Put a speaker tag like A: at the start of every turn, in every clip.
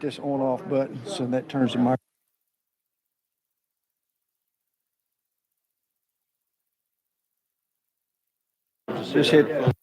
A: this on-off button, so that turns the mic. Just hit.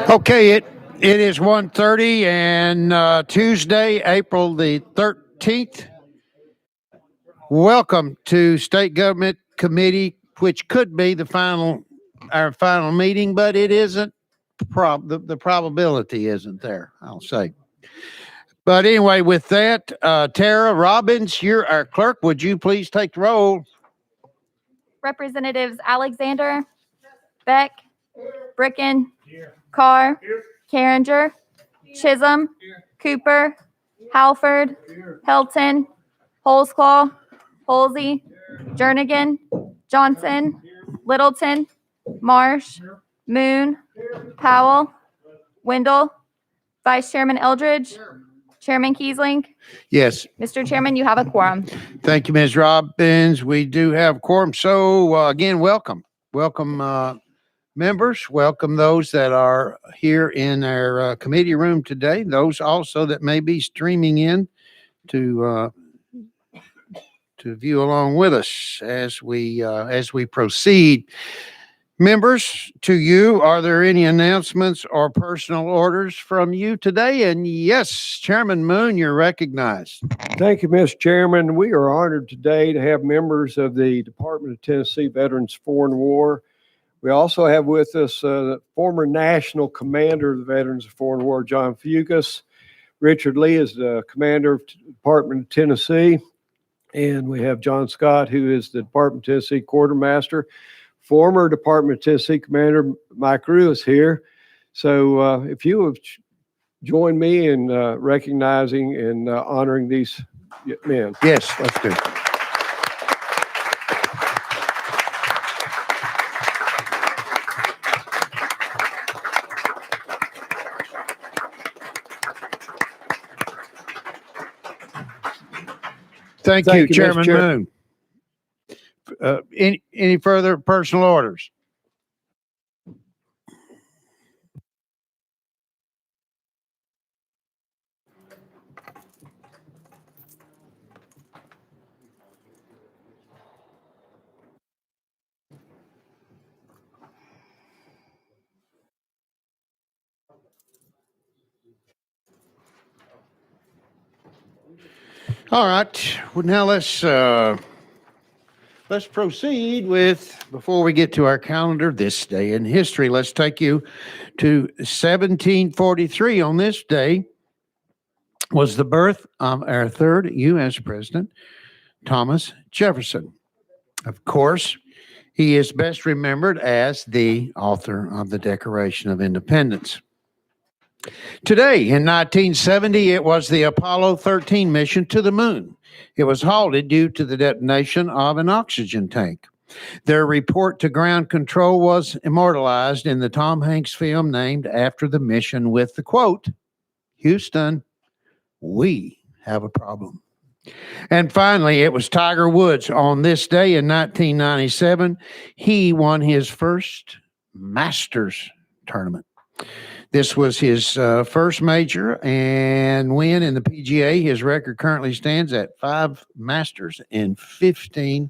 B: Okay, it is 1:30 and Tuesday, April the 13th. Welcome to State Government Committee, which could be our final meeting, but it isn't. The probability isn't there, I'll say. But anyway, with that, Tara Robbins, you're our clerk. Would you please take the roll?
C: Representatives Alexander, Beck, Bricken, Carr, Carringer, Chisholm, Cooper, Halford, Helton, Holsclaw, Holsey, Jernigan, Johnson, Littleton, Marsh, Moon, Powell, Wendell, Vice Chairman Eldridge, Chairman Kiesling.
B: Yes.
C: Mr. Chairman, you have a quorum.
B: Thank you, Ms. Robbins. We do have quorum. So again, welcome. Welcome, members. Welcome those that are here in our committee room today. Those also that may be streaming in to view along with us as we proceed. Members, to you, are there any announcements or personal orders from you today? And yes, Chairman Moon, you're recognized.
A: Thank you, Mr. Chairman. We are honored today to have members of the Department of Tennessee Veterans Foreign War. We also have with us the former National Commander of the Veterans of Foreign War, John Fugas. Richard Lee is the Commander of the Department of Tennessee. And we have John Scott, who is the Department of Tennessee Quartermaster. Former Department of Tennessee Commander Mike Rue is here. So if you would join me in recognizing and honoring these men.
B: Yes, let's do it. Thank you, Chairman Moon. Any further personal orders? All right. Well, now let's proceed with, before we get to our calendar, this day in history. Let's take you to 1743. On this day, was the birth of our third U.S. President, Thomas Jefferson. Of course, he is best remembered as the author of the Declaration of Independence. Today, in 1970, it was the Apollo 13 mission to the moon. It was halted due to the detonation of an oxygen tank. Their report to ground control was immortalized in the Tom Hanks film named after the mission with the quote, "Houston, we have a problem." And finally, it was Tiger Woods on this day in 1997. He won his first Masters tournament. This was his first major and win in the PGA. His record currently stands at 5 Masters and 15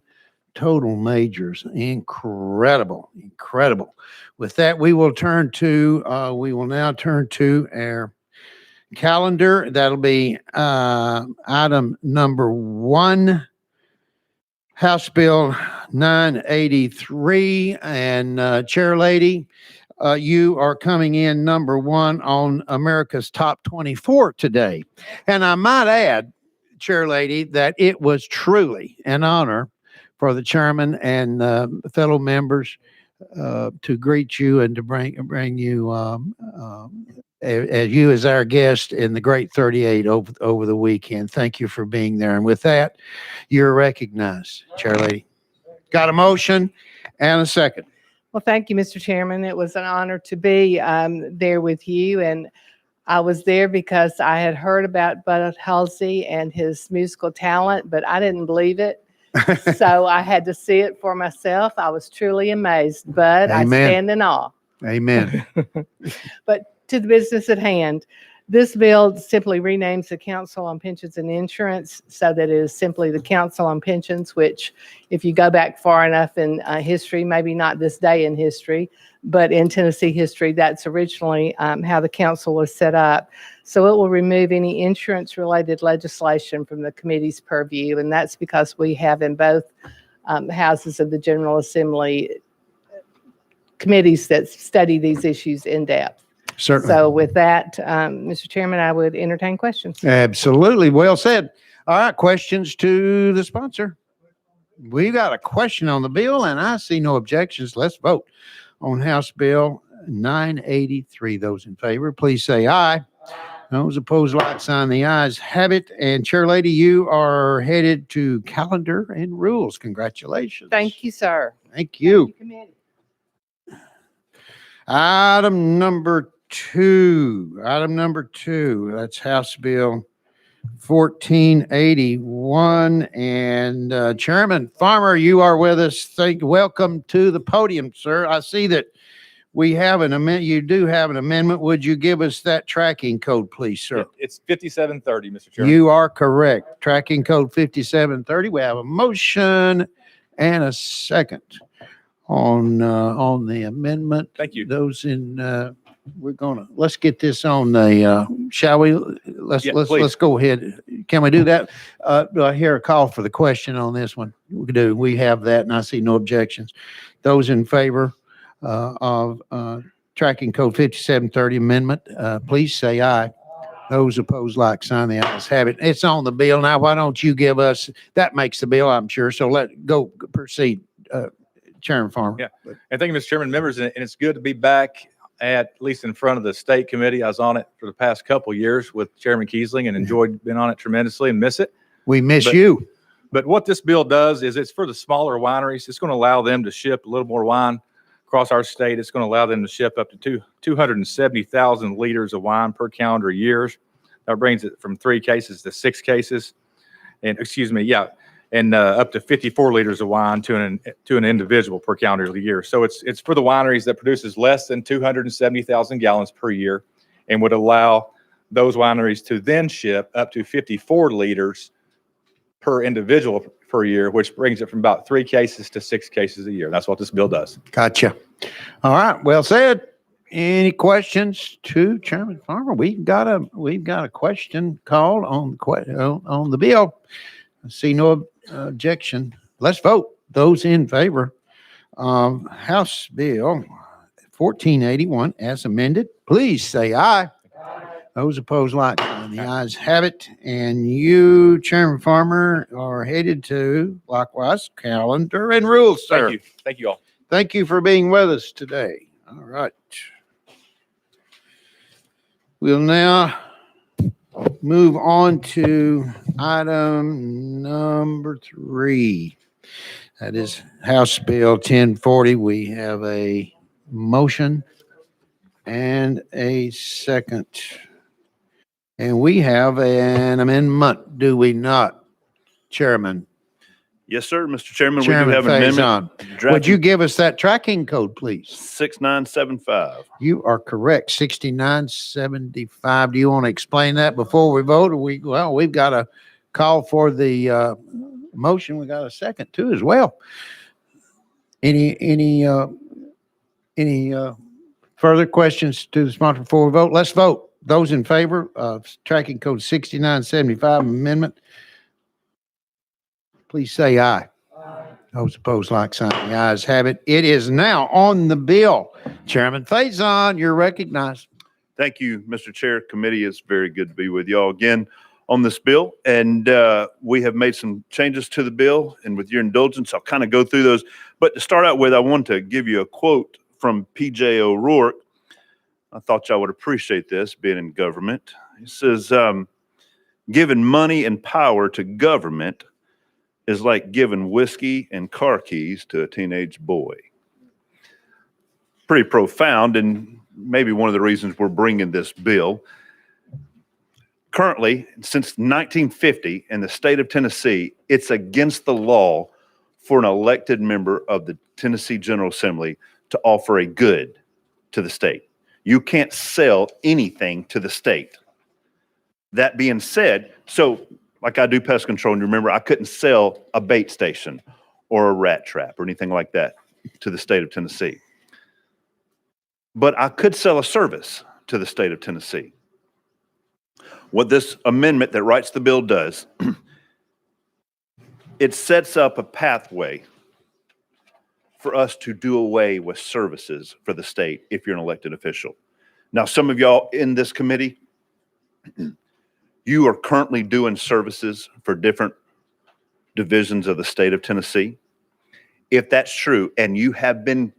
B: total majors. Incredible, incredible. With that, we will now turn to our calendar. That'll be item number 1, House Bill 983. And Chair Lady, you are coming in number 1 on America's Top 24 today. And I might add, Chair Lady, that it was truly an honor for the chairman and fellow members to greet you and to bring you as our guest in the Great 38 over the weekend. Thank you for being there. And with that, you're recognized, Chair Lady. Got a motion and a second.
D: Well, thank you, Mr. Chairman. It was an honor to be there with you. And I was there because I had heard about Bud Halsey and his musical talent, but I didn't believe it. So I had to see it for myself. I was truly amazed, but I stand in awe.
B: Amen.
D: But to the business at hand, this bill simply renames the Council on Pensions and Insurance so that it is simply the Council on Pensions, which if you go back far enough in history, maybe not this day in history, but in Tennessee history, that's originally how the council was set up. So it will remove any insurance-related legislation from the committee's purview, and that's because we have in both houses of the General Assembly committees that study these issues in depth.
B: Certainly.
D: So with that, Mr. Chairman, I would entertain questions.
B: Absolutely. Well said. All right. Questions to the sponsor. We got a question on the bill, and I see no objections. Let's vote on House Bill 983. Those in favor, please say aye. Those opposed, like sign. The ayes have it. And Chair Lady, you are headed to calendar and rules. Congratulations.
D: Thank you, sir.
B: Thank you.
D: Thank you, committee.
B: Item number 2. That's House Bill 1481. And Chairman Farmer, you are with us. Welcome to the podium, sir. I see that we have an amendment. You do have an amendment. Would you give us that tracking code, please, sir?
E: It's 5730, Mr. Chairman.
B: You are correct. Tracking code 5730. We have a motion and a second on the amendment.
E: Thank you.
B: Those in let's get this on the shall we? Let's go ahead. Can we do that? Do I hear a call for the question on this one? We do. We have that, and I see no objections. Those in favor of tracking code 5730 amendment, please say aye. Those opposed, like sign. The ayes have it. It's on the bill. Now, why don't you give us, that makes the bill, I'm sure. So proceed, Chairman Farmer.
E: Yeah. And thank you, Mr. Chairman, members. And it's good to be back at least in front of the state committee. I was on it for the past couple of years with Chairman Kiesling and enjoyed being on it tremendously and miss it.
B: We miss you.
E: But what this bill does is it's for the smaller wineries. It's going to allow them to ship a little more wine across our state. It's going to allow them to ship up to 270,000 liters of wine per calendar year. That brings it from 3 cases to 6 cases. And and up to 54 liters of wine to an individual per calendar year. So it's for the wineries that produces less than 270,000 gallons per year, and would allow those wineries to then ship up to 54 liters per individual per year, which brings it from about 3 cases to 6 cases a year. That's what this bill does.
B: Gotcha. All right. Well said. Any questions to Chairman Farmer? We've got a question called on the bill. I see no objection. Let's vote. Those in favor of House Bill 1481 as amended, please say aye. Those opposed, like sign. And the ayes have it. And you, Chairman Farmer, are headed to likewise calendar and rules, sir.
E: Thank you. Thank you all.
B: Thank you for being with us today. All right. We'll now move on to item number 3. That is House Bill 1040. We have a motion and a second. And we have an amendment, do we not, Chairman?
F: Yes, sir, Mr. Chairman. We do
B: Chairman
F: have an amendment.
B: Faison. Would you give us that tracking code, please?
F: 6975.
B: You are correct, 6975. Do you want to explain that before we vote? Or we've got a call for the motion. We got a second too as well. Any further questions to the sponsor before we vote? Let's vote. Those in favor of tracking code 6975 amendment, please say aye. Those opposed, like sign. The ayes have it. It is now on the bill. Chairman Faison, you're recognized.
F: Thank you, Mr. Chair. Committee, it's very good to be with y'all again on this bill. And we have made some changes to the bill. And with your indulgence, I'll kind of go through those. But to start out with, I want to give you a quote from P.J. O'Rourke. I thought y'all would appreciate this, being in government. He says, giving money and power to government is like giving whiskey and car keys to a teenage boy. Pretty profound, and maybe one of the reasons we're bringing this bill. Currently, since 1950 in the state of Tennessee, it's against the law for an elected member of the Tennessee General Assembly to offer a good to the state. You can't sell anything to the state. That being said, so like I do pest control, and remember, I couldn't sell a bait station or a rat trap or anything like that to the state of Tennessee. But I could sell a service to the state of Tennessee. What this amendment that writes the bill does, it sets up a pathway for us to do away with services for the state if you're an elected official. Now, some of y'all in this committee, you are currently doing services for different divisions of the state of Tennessee. If that's true, and you have been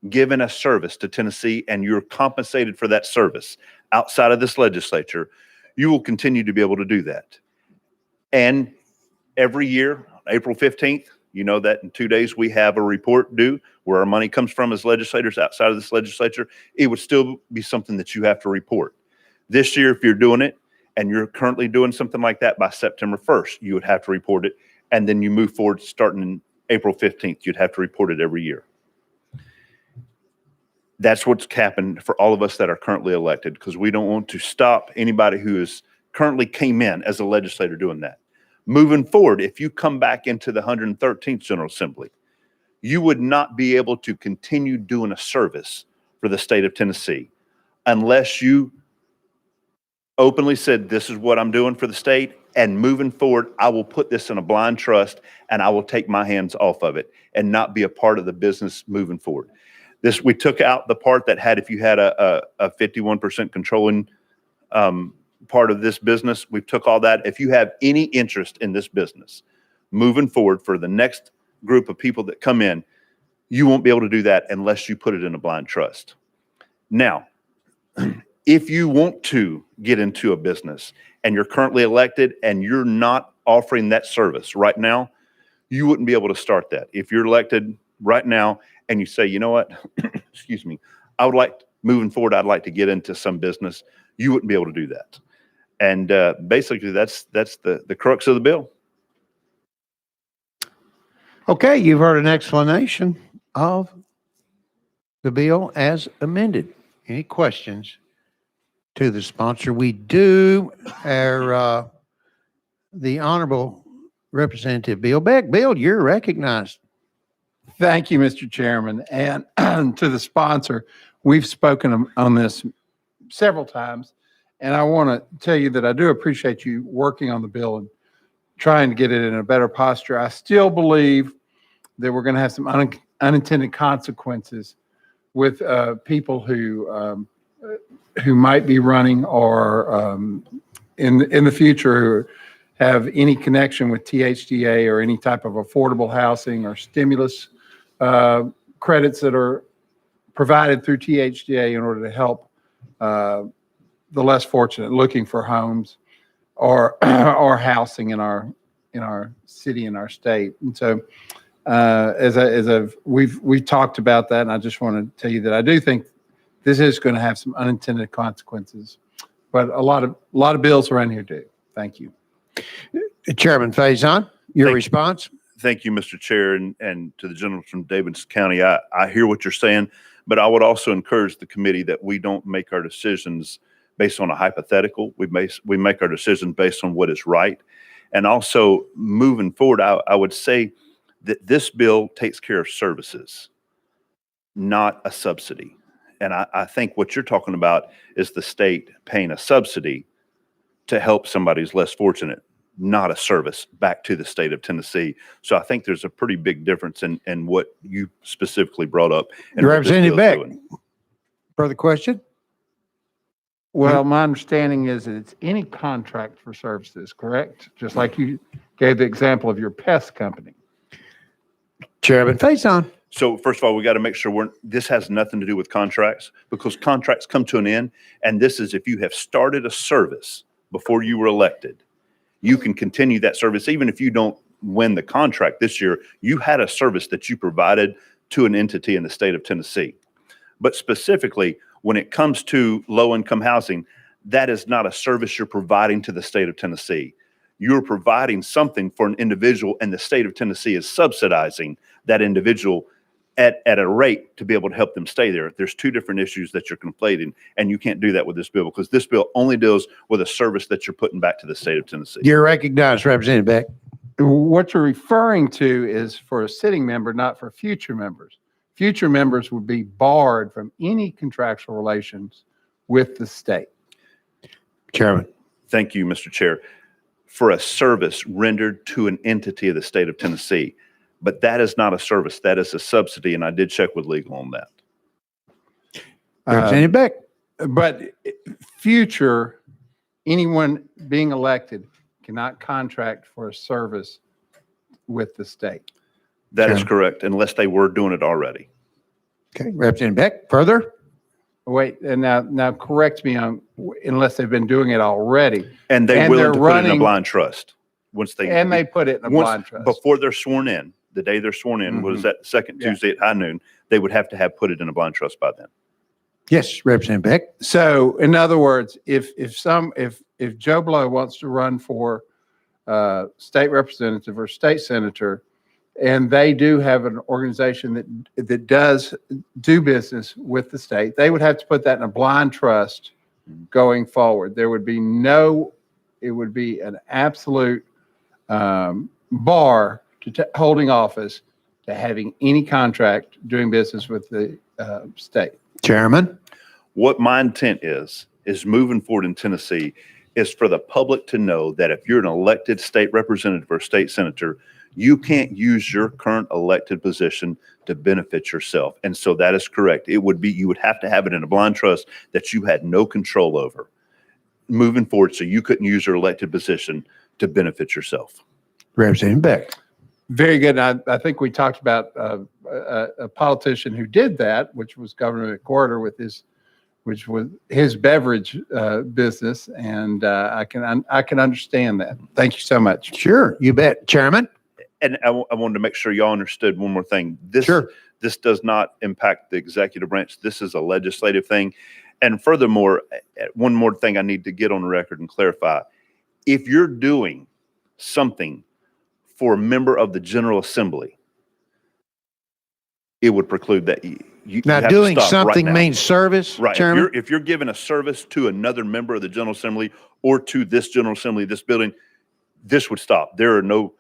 F: given a service to Tennessee and you're compensated for that service outside of this legislature, you will continue to be able to do that. And every year, April 15th, you know that in 2 days we have a report due where our money comes from as legislators outside of this legislature. It would still be something that you have to report. This year, if you're doing it and you're currently doing something like that by September 1st, you would have to report it. And then you move forward starting in April 15th, you'd have to report it every year. That's what's happened for all of us that are currently elected, because we don't want to stop anybody who is currently came in as a legislator doing that. Moving forward, if you come back into the 113th General Assembly, you would not be able to continue doing a service for the state of Tennessee unless you openly said, this is what I'm doing for the state, and moving forward, I will put this in a blind trust and I will take my hands off of it and not be a part of the business moving forward. This, we took out the part that had, if you had a 51% controlling part of this business, we took all that. If you have any interest in this business moving forward for the next group of people that come in, you won't be able to do that unless you put it in a blind trust. Now, if you want to get into a business and you're currently elected and you're not offering that service right now, you wouldn't be able to start that. If you're elected right now and you say, you know what, excuse me, I would like, moving forward, I'd like to get into some business, you wouldn't be able to do that. And basically, that's the crux of the bill.
B: Okay, you've heard an explanation of the bill as amended. Any questions to the sponsor? We do our the Honorable Representative Bill Beck. Bill, you're recognized.
G: Thank you, Mr. Chairman. And to the sponsor, we've spoken on this several times. And I want to tell you that I do appreciate you working on the bill and trying to get it in a better posture. I still believe that we're going to have some unintended consequences with people who might be running or in the future who have any connection with THDA or any type of affordable housing or stimulus credits that are provided through THDA in order to help the less fortunate looking for homes or or housing in our city and our state. And so we've talked about that, and I just want to tell you that I do think this is going to have some unintended consequences, but a lot of bills around here do. Thank you.
B: Chairman Faison, your
F: Thank-
B: response?
F: Thank you, Mr. Chair, and to the gentleman from Davidson County. I hear what you're saying, but I would also encourage the committee that we don't make our decisions based on a hypothetical. We make our decisions based on what is right. And also moving forward, I would say that this bill takes care of services, not a subsidy. And I think what you're talking about is the state paying a subsidy to help somebody who's less fortunate, not a service back to the state of Tennessee. So I think there's a pretty big difference in what you specifically brought up. and what this
B: Representative
F: bill's
B: Beck.
F: doing.
B: Further question?
G: Well, my understanding is that it's any contract for services, correct? Just like you gave the example of your pest company.
B: Chairman Faison.
F: So first of all, we got to make sure this has nothing to do with contracts, because contracts come to an end. And this is if you have started a service before you were elected, you can continue that service. Even if you don't win the contract this year, you had a service that you provided to an entity in the state of Tennessee. But specifically, when it comes to low-income housing, that is not a service you're providing to the state of Tennessee. You're providing something for an individual, and the state of Tennessee is subsidizing that individual at a rate to be able to help them stay there. There's two different issues that you're conflating, and you can't do that with this bill, because this bill only deals with a service that you're putting back to the state of Tennessee.
B: You're recognized, Representative Beck.
G: What you're referring to is for a sitting member, not for future members. Future members would be barred from any contractual relations with the state.
B: Chairman.
F: Thank you, Mr. Chair. For a service rendered to an entity of the state of Tennessee. But that is not a service. That is a subsidy, and I did check with legal on that.
B: Representative Beck.
G: But future, anyone being elected cannot contract for a service with the state.
F: That is
B: Chairman.
F: correct, unless they were doing it already.
B: Okay, Representative Beck, further?
G: Wait, and now correct me on, unless they've been doing it already.
F: And they're
G: And
F: willing
G: they're
F: to put it in a
G: running-
F: blind trust. Once they.
G: And they put it in a
F: once-
G: blind trust.
F: Before they're sworn in, the day they're sworn in, was that second
G: Yeah.
F: Tuesday at high noon, they would have to have put it in a blind trust by then.
B: Yes, Representative Beck.
G: So in other words, if Joe Blow wants to run for state representative or state senator, and they do have an organization that does do business with the state, they would have to put that in a blind trust going forward. There would be it would be an absolute bar to holding office to having any contract doing business with the state.
B: Chairman.
F: What my intent is moving forward in Tennessee is for the public to know that if you're an elected state representative or state senator, you can't use your current elected position to benefit yourself. And so that is correct. You would have to have it in a blind trust that you had no control over moving forward. So you couldn't use your elected position to benefit yourself.
B: Representative Beck.
G: Very good. I think we talked about a politician who did that, which was Governor McWhorter which was his beverage business, and I can understand that. Thank you so much.
B: Sure, you bet. Chairman.
F: And I wanted to make sure y'all understood one more thing.
B: Sure.
F: This does not impact the executive branch. This is a legislative thing. And furthermore, one more thing I need to get on the record and clarify. If you're doing something for a member of the General Assembly, it would preclude that. You
B: Now,
F: have to
B: doing
F: stop right
B: something
F: now.
B: means service,
F: Right.
B: Chairman?
F: If you're giving a service to another member of the General Assembly or to this General Assembly, this building, this would stop. There are no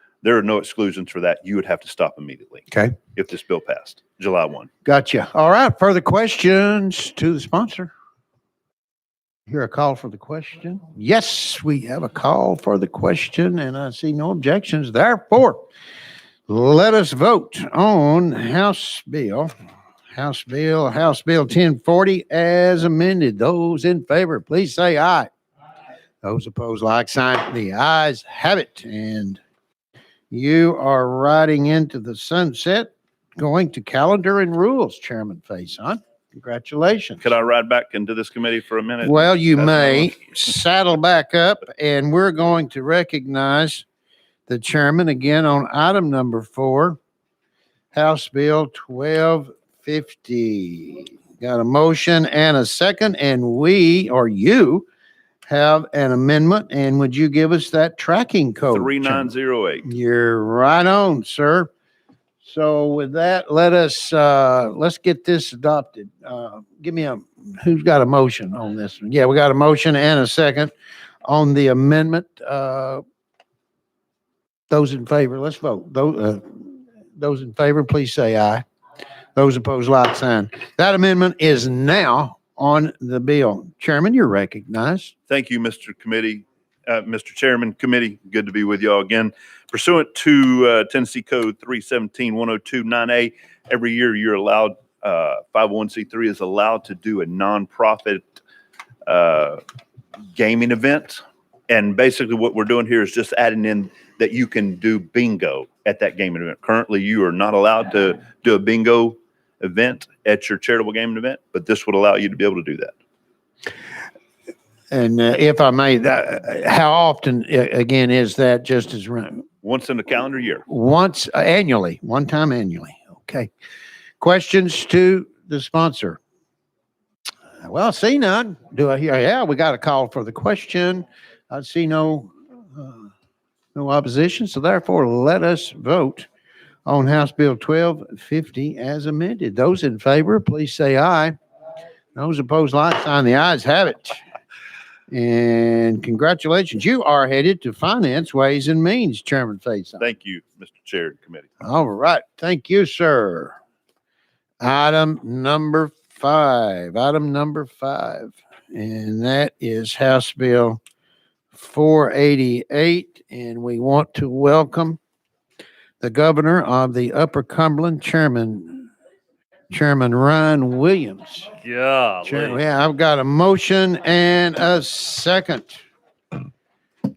F: exclusions for that. You would have to stop immediately
B: Okay,
F: if this bill passed July 1.
B: gotcha. All right, further questions to the sponsor? Hear a call for the question? Yes, we have a call for the question, and I see no objections. Therefore, let us vote on House Bill 1040 as amended. Those in favor, please say aye. Those opposed, like sign. The ayes have it. And you are riding into the sunset, going to calendar and rules, Chairman Faison. Congratulations.
F: Could I ride back into this committee for a minute?
B: Well, you
F: That's
B: may
F: all.
B: saddle back up, and we're going to recognize the chairman again on item number 4, House Bill 1250. Got a motion and a second, and you have an amendment, and would you give us that tracking code? Chairman?
F: 3908.
B: You're right on, sir. So with that, let's get this adopted. Who's got a motion on this one? Yeah, we got a motion and a second on the amendment. Those in favor, let's vote. Those in favor, please say aye. Those opposed, like sign. That amendment is now on the bill. Chairman, you're recognized.
F: Thank you, Mr. Chairman, committee. Good to be with y'all again. Pursuant to Tennessee Code 317-102-9A, every year you're allowed, 501c3 is allowed to do a nonprofit gaming event. And basically what we're doing here is just adding in that you can do bingo at that gaming event. Currently, you are not allowed to do a bingo event at your charitable gaming event, but this would allow you to be able to do that.
B: And if I may, how often, again, is that just as
F: Once in a calendar year.
B: once annually, one time annually? Okay. Questions to the sponsor? Well, I see none. Do I hear? Yeah, we got a call for the question. I see no opposition. So therefore, let us vote on House Bill 1250 as amended. Those in favor, please say aye. Those opposed, like sign. The ayes have it. And congratulations, you are headed to Finance, Ways and Means, Chairman Faison.
F: Thank you, Mr. Chair and committee.
B: All right. Thank you, sir. Item number 5. And that is House Bill 488. And we want to welcome the governor of the Upper Cumberland, Chairman Ryan Williams.
H: Yeah.
B: Yeah, I've got a motion and a second.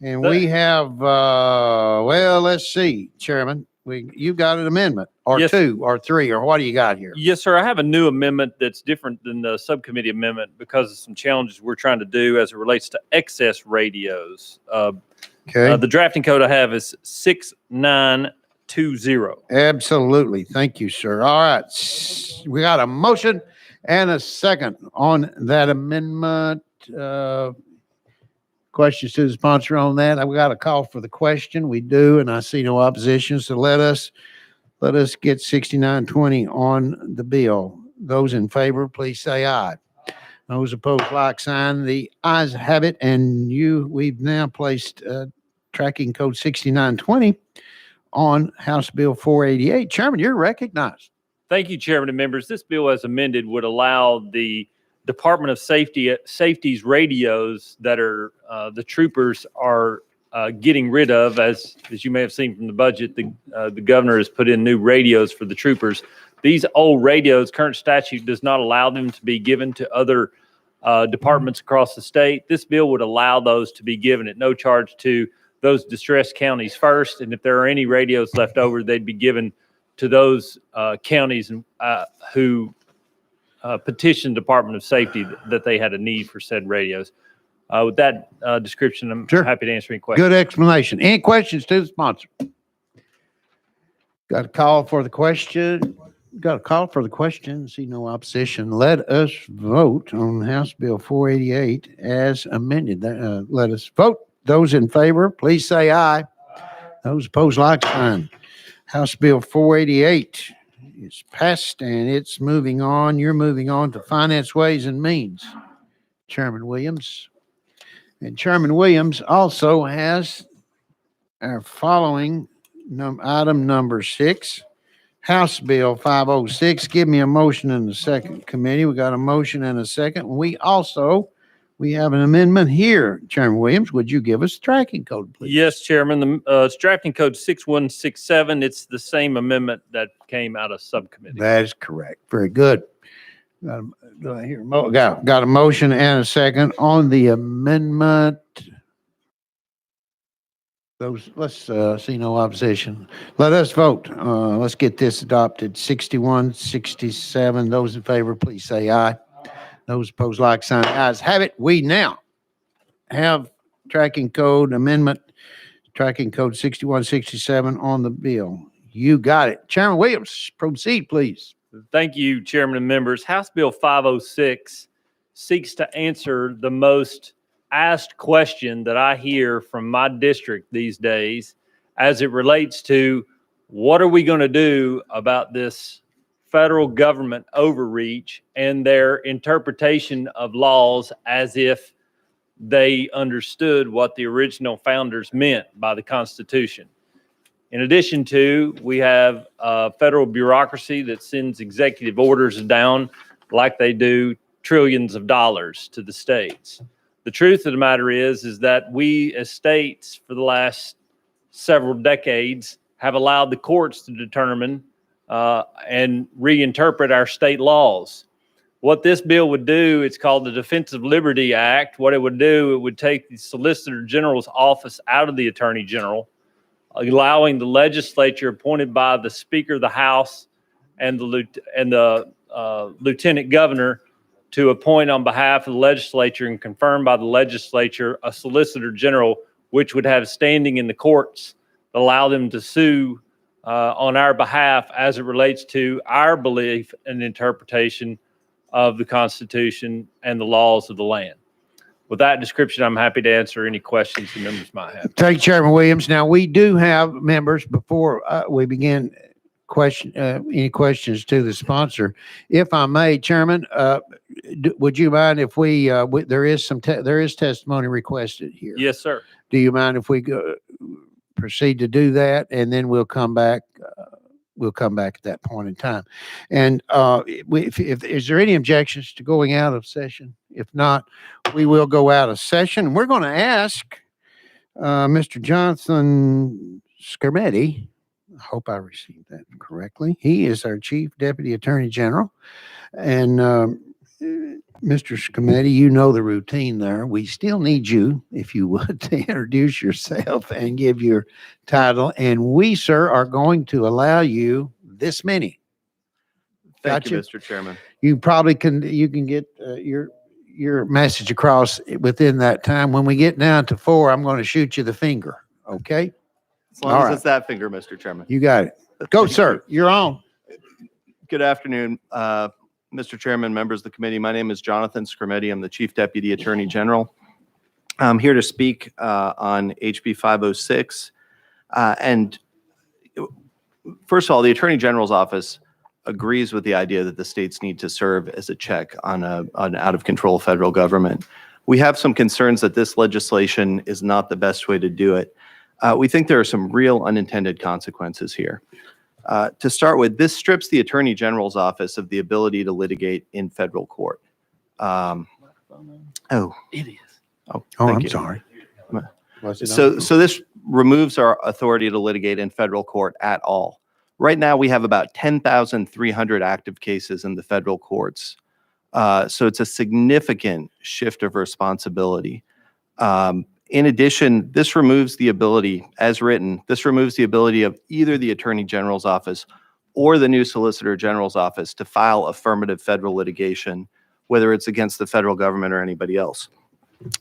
B: And we have, let's see, Chairman, you've got an amendment or
H: Yes.
B: 2 or 3, or what do you got here?
H: Yes, sir. I have a new amendment that's different than the subcommittee amendment because of some challenges we're trying to do as it relates to excess radios.
B: Okay,
H: The drafting code I have is 6920.
B: absolutely. Thank you, sir. All right. We got a motion and a second on that amendment. Questions to the sponsor on that? We got a call for the question. We do, and I see no opposition. So let us get 6920 on the bill. Those in favor, please say aye. Those opposed, like sign. The ayes have it, and we've now placed tracking code 6920 on House Bill 488. Chairman, you're recognized.
H: Thank you, Chairman and members. This bill as amended would allow the Department of Safety's radios that are the troopers are getting rid of. As you may have seen from the budget, the governor has put in new radios for the troopers. These old radios, current statute does not allow them to be given to other departments across the state. This bill would allow those to be given at no charge to those distressed counties first. And if there are any radios left over, they'd be given to those counties who petitioned Department of Safety that they had a need for said radios. With that description, I'm
B: Sure.
H: happy to answer any questions.
B: Good explanation. Any questions to the sponsor? Got a call for the question. See no opposition. Let us vote on House Bill 488 as amended. Let us vote. Those in favor, please say aye. Those opposed, like sign. House Bill 488 is passed and it's moving on. You're moving on to Finance, Ways and Means, Chairman Williams. And Chairman Williams also has our following item number 6, House Bill 506. Give me a motion in the second committee. We got a motion and a second. We have an amendment here. Chairman Williams, would you give us the tracking code, please?
H: Yes, Chairman. It's drafting code 6167. It's the same amendment that came out of subcommittee.
B: That is correct. Very good. Got a motion and a second on the amendment. Those, let's see no opposition. Let us vote. Let's get this adopted. 61, 67. Those in favor, please say aye. Those opposed, like sign. Ayes have it. We now have tracking code amendment, tracking code 6167 on the bill. You got it. Chairman Williams, proceed, please.
H: Thank you, Chairman and members. House Bill 506 seeks to answer the most asked question that I hear from my district these days as it relates to what are we going to do about this federal government overreach and their interpretation of laws as if they understood what the original founders meant by the Constitution. In addition to, we have a federal bureaucracy that sends executive orders down like they do trillions of dollars to the states. The truth of the matter is that we as states for the last several decades have allowed the courts to determine and reinterpret our state laws. What this bill would do, it's called the Defense of Liberty Act. What it would do, it would take the Solicitor General's office out of the Attorney General, allowing the legislature appointed by the Speaker of the House and the Lieutenant Governor to appoint on behalf of the legislature and confirmed by the legislature a Solicitor General, which would have standing in the courts, allow them to sue on our behalf as it relates to our belief and interpretation of the Constitution and the laws of the land. With that description, I'm happy to answer any questions the members might have.
B: Thank you, Chairman Williams. Now, we do have members before we begin any questions to the sponsor. If I may, Chairman, would you mind if there is testimony requested here?
H: Yes, sir.
B: Do you mind if we proceed to do that, and then we'll come back? We'll come back at that point in time. And if is there any objections to going out of session? If not, we will go out of session. We're going to ask Mr. Jonathan Scarmetti. I hope I received that correctly. He is our Chief Deputy Attorney General. And Mr. Scarmetti, you know the routine there. We still need you, if you would, to introduce yourself and give your title. And we, sir, are going to allow you this many.
I: Thank you,
B: Gotcha.
I: Mr. Chairman.
B: You probably can get your message across within that time. When we get down to 4, I'm going to shoot you the finger. Okay?
I: As long
B: All
I: as
B: right.
I: it's that finger, Mr. Chairman.
B: You got it. Go, sir. You're on.
I: Good afternoon, Mr. Chairman, members of the committee. My name is Jonathan Scarmetti. I'm the Chief Deputy Attorney General. I'm here to speak on HB 506. And first of all, the Attorney General's office agrees with the idea that the states need to serve as a check on an out-of-control federal government. We have some concerns that this legislation is not the best way to do it. We think there are some real unintended consequences here. To start with, this strips the Attorney General's office of the ability to litigate in federal court.
B: It is.
I: Oh,
B: Oh,
I: thank
B: I'm
I: you.
B: sorry. Was it
I: So,
B: on?
I: so this removes our authority to litigate in federal court at all. Right now, we have about 10,300 active cases in the federal courts. So it's a significant shift of responsibility. In addition, this removes the ability, as written, this removes the ability of either the Attorney General's office or the new Solicitor General's office to file affirmative federal litigation, whether it's against the federal government or anybody else.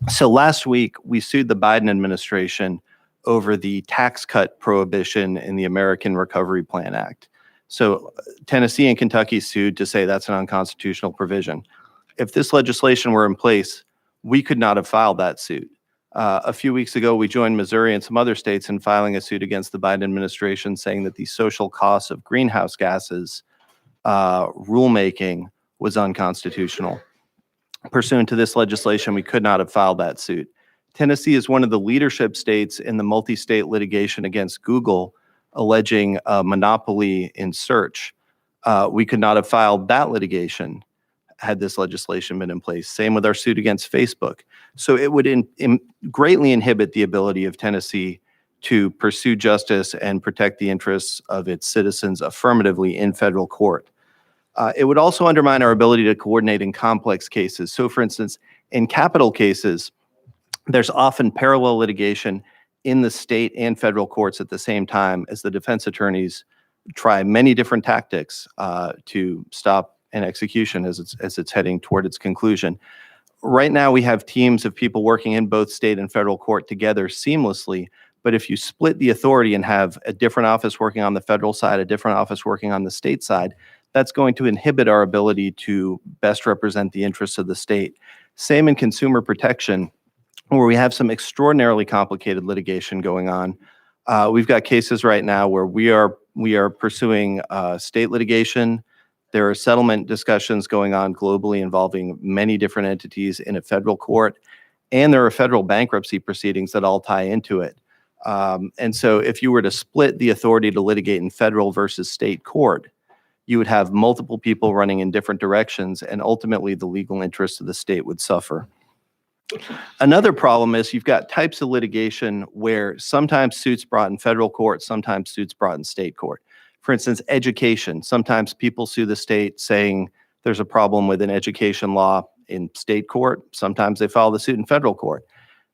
I: So last week, we sued the Biden administration over the tax cut prohibition in the American Recovery Plan Act. So Tennessee and Kentucky sued to say that's an unconstitutional provision. If this legislation were in place, we could not have filed that suit. A few weeks ago, we joined Missouri and some other states in filing a suit against the Biden administration saying that the social costs of greenhouse gases rulemaking was unconstitutional. Pursuant to this legislation, we could not have filed that suit. Tennessee is one of the leadership states in the multi-state litigation against Google, alleging a monopoly in search. We could not have filed that litigation had this legislation been in place. Same with our suit against Facebook. So it would greatly inhibit the ability of Tennessee to pursue justice and protect the interests of its citizens affirmatively in federal court. It would also undermine our ability to coordinate in complex cases. So for instance, in capital cases, there's often parallel litigation in the state and federal courts at the same time as the defense attorneys try many different tactics to stop an execution as it's heading toward its conclusion. Right now, we have teams of people working in both state and federal court together seamlessly. But if you split the authority and have a different office working on the federal side, a different office working on the state side, that's going to inhibit our ability to best represent the interests of the state. Same in consumer protection, where we have some extraordinarily complicated litigation going on. We've got cases right now where we are pursuing state litigation. There are settlement discussions going on globally involving many different entities in a federal court, and there are federal bankruptcy proceedings that all tie into it. And so if you were to split the authority to litigate in federal versus state court, you would have multiple people running in different directions, and ultimately the legal interests of the state would suffer. Another problem is you've got types of litigation where sometimes suits brought in federal court, sometimes suits brought in state court. For instance, education. Sometimes people sue the state saying there's a problem with an education law in state court. Sometimes they file the suit in federal court.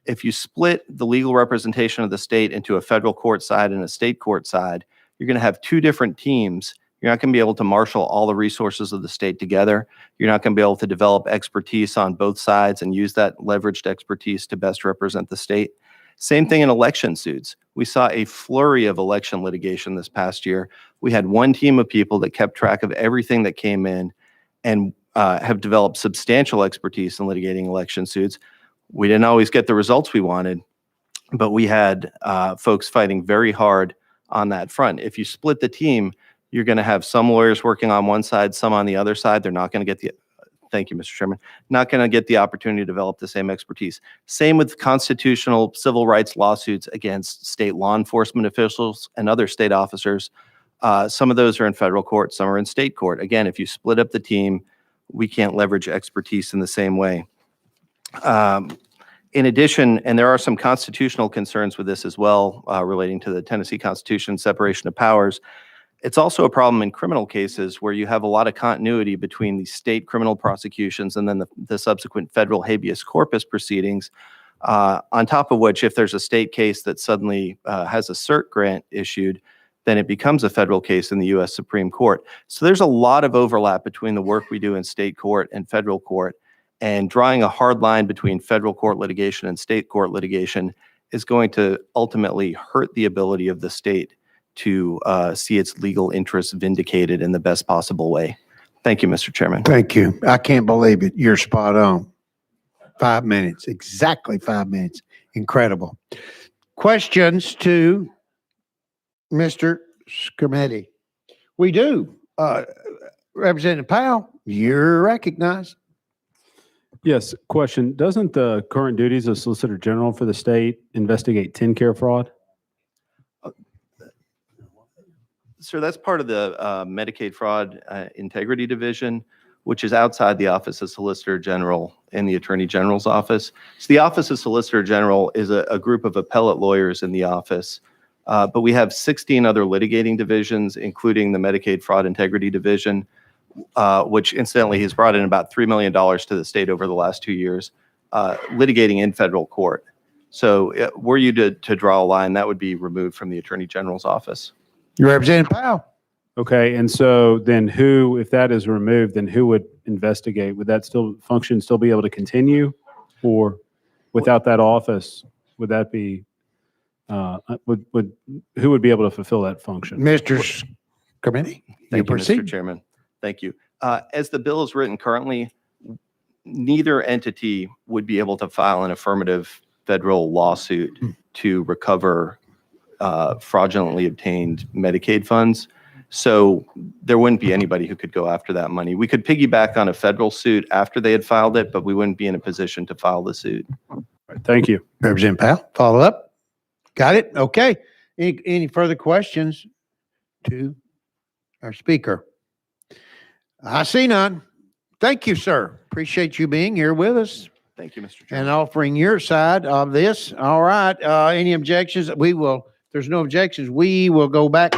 I: If you split the legal representation of the state into a federal court side and a state court side, you're going to have two different teams. You're not going to be able to marshal all the resources of the state together. You're not going to be able to develop expertise on both sides and use that leveraged expertise to best represent the state. Same thing in election suits. We saw a flurry of election litigation this past year. We had one team of people that kept track of everything that came in and have developed substantial expertise in litigating election suits. We didn't always get the results we wanted, but we had folks fighting very hard on that front. If you split the team, you're going to have some lawyers working on one side, some on the other side. They're not going to get the, thank you, Mr. Chairman, not going to get the opportunity to develop the same expertise. Same with constitutional civil rights lawsuits against state law enforcement officials and other state officers. Some of those are in federal court, some are in state court. Again, if you split up the team, we can't leverage expertise in the same way. In addition, and there are some constitutional concerns with this as well, relating to the Tennessee Constitution, separation of powers. It's also a problem in criminal cases where you have a lot of continuity between the state criminal prosecutions and then the subsequent federal habeas corpus proceedings. On top of which, if there's a state case that suddenly has a cert grant issued, then it becomes a federal case in the U.S. Supreme Court. So there's a lot of overlap between the work we do in state court and federal court. And drawing a hard line between federal court litigation and state court litigation is going to ultimately hurt the ability of the state to see its legal interests vindicated in the best possible way. Thank you, Mr. Chairman.
B: Thank you. I can't believe it. You're spot on. 5 minutes, exactly 5 minutes. Incredible. Questions to Mr. Skrmetti? We do. Representative Powell, you're recognized.
J: Yes, question. Doesn't the current duties of Solicitor General for the state investigate TennCare fraud?
I: Sir, that's part of the Medicaid Fraud Integrity Division, which is outside the Office of Solicitor General in the Attorney General's office. So the Office of Solicitor General is a group of appellate lawyers in the office, but we have 16 other litigating divisions, including the Medicaid Fraud Integrity Division, which incidentally has brought in about $3 million to the state over the last 2 years, litigating in federal court. So were you to draw a line, that would be removed from the Attorney General's office.
B: Representative Powell.
J: Okay, and so then who, if that is removed, then who would investigate? Would that function still be able to continue? Or without that office, would that be, who would be able to fulfill that function?
B: Mr. Skrmetti, you
I: Thank you,
B: proceed.
I: Mr. Chairman. Thank you. As the bill is written currently, neither entity would be able to file an affirmative federal lawsuit to recover fraudulently obtained Medicaid funds. So there wouldn't be anybody who could go after that money. We could piggyback on a federal suit after they had filed it, but we wouldn't be in a position to file the suit.
J: Thank you.
B: Representative Powell, follow up. Got it? Okay. Any further questions to our speaker? I see none. Thank you, sir. Appreciate you being here with us
I: Thank you, Mr. Chairman.
B: and offering your side of this. All right. Any objections? We will, if there's no objections, we will go back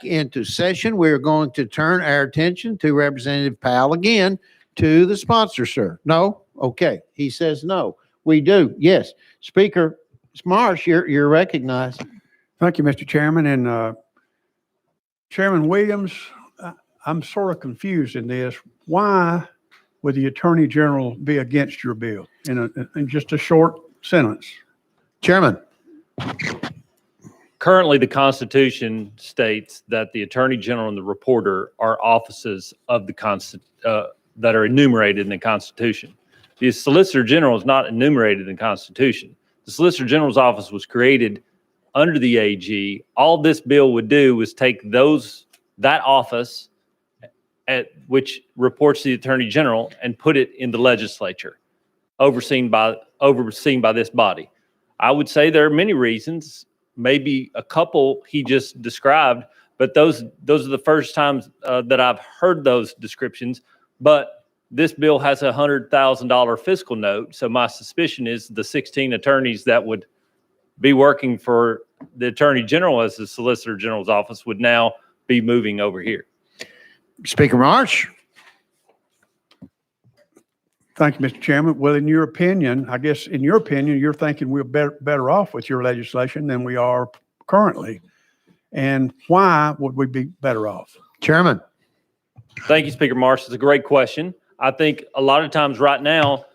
B: into session. We're going to turn our attention to Representative Powell again to the sponsor, sir. No? Okay. He says no. We do. Yes. Speaker Marsh, you're recognized.
K: Thank you, Mr. Chairman. And Chairman Williams, I'm sort of confused in this. Why would the Attorney General be against your bill in just a short sentence?
B: Chairman.
H: Currently, the Constitution states that the Attorney General and the Reporter are offices of the that are enumerated in the Constitution. The Solicitor General is not enumerated in the Constitution. The Solicitor General's office was created under the AG. All this bill would do is take that office which reports to the Attorney General and put it in the legislature, overseen by this body. I would say there are many reasons, maybe a couple he just described, but those are the first times that I've heard those descriptions. But this bill has a $100,000 fiscal note, so my suspicion is the 16 attorneys that would be working for the Attorney General as the Solicitor General's office would now be moving over here.
B: Speaker Marsh.
K: Thank you, Mr. Chairman. Well, in your opinion, I guess in your opinion, you're thinking we're better off with your legislation than we are currently. And why would we be better off?
B: Chairman.
H: Thank you, Speaker Marsh. It's a great question. I think a lot of times right now,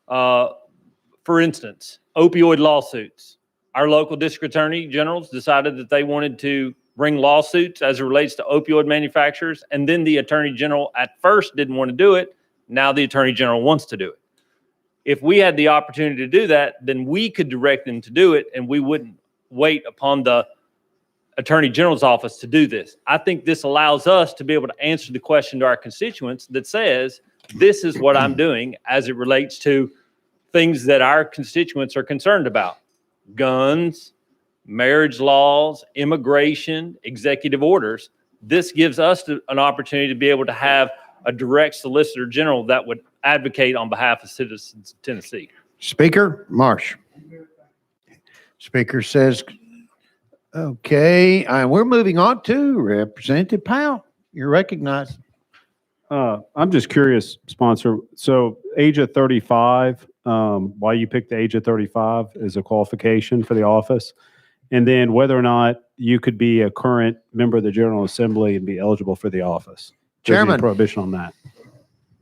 H: for instance, opioid lawsuits. Our local district attorney generals decided that they wanted to bring lawsuits as it relates to opioid manufacturers, and then the Attorney General at first didn't want to do it. Now the Attorney General wants to do it. If we had the opportunity to do that, then we could direct them to do it, and we wouldn't wait upon the Attorney General's office to do this. I think this allows us to be able to answer the question to our constituents that says, this is what I'm doing as it relates to things that our constituents are concerned about. Guns, marriage laws, immigration, executive orders. This gives us an opportunity to be able to have a direct Solicitor General that would advocate on behalf of citizens of Tennessee.
B: Speaker Marsh. Speaker says, okay, we're moving on to Representative Powell. You're recognized.
J: I'm just curious, sponsor. So age of 35, why you picked the age of 35 as a qualification for the office, and then whether or not you could be a current member of the General Assembly and be eligible for the office. There's any
B: Chairman.
J: prohibition on that.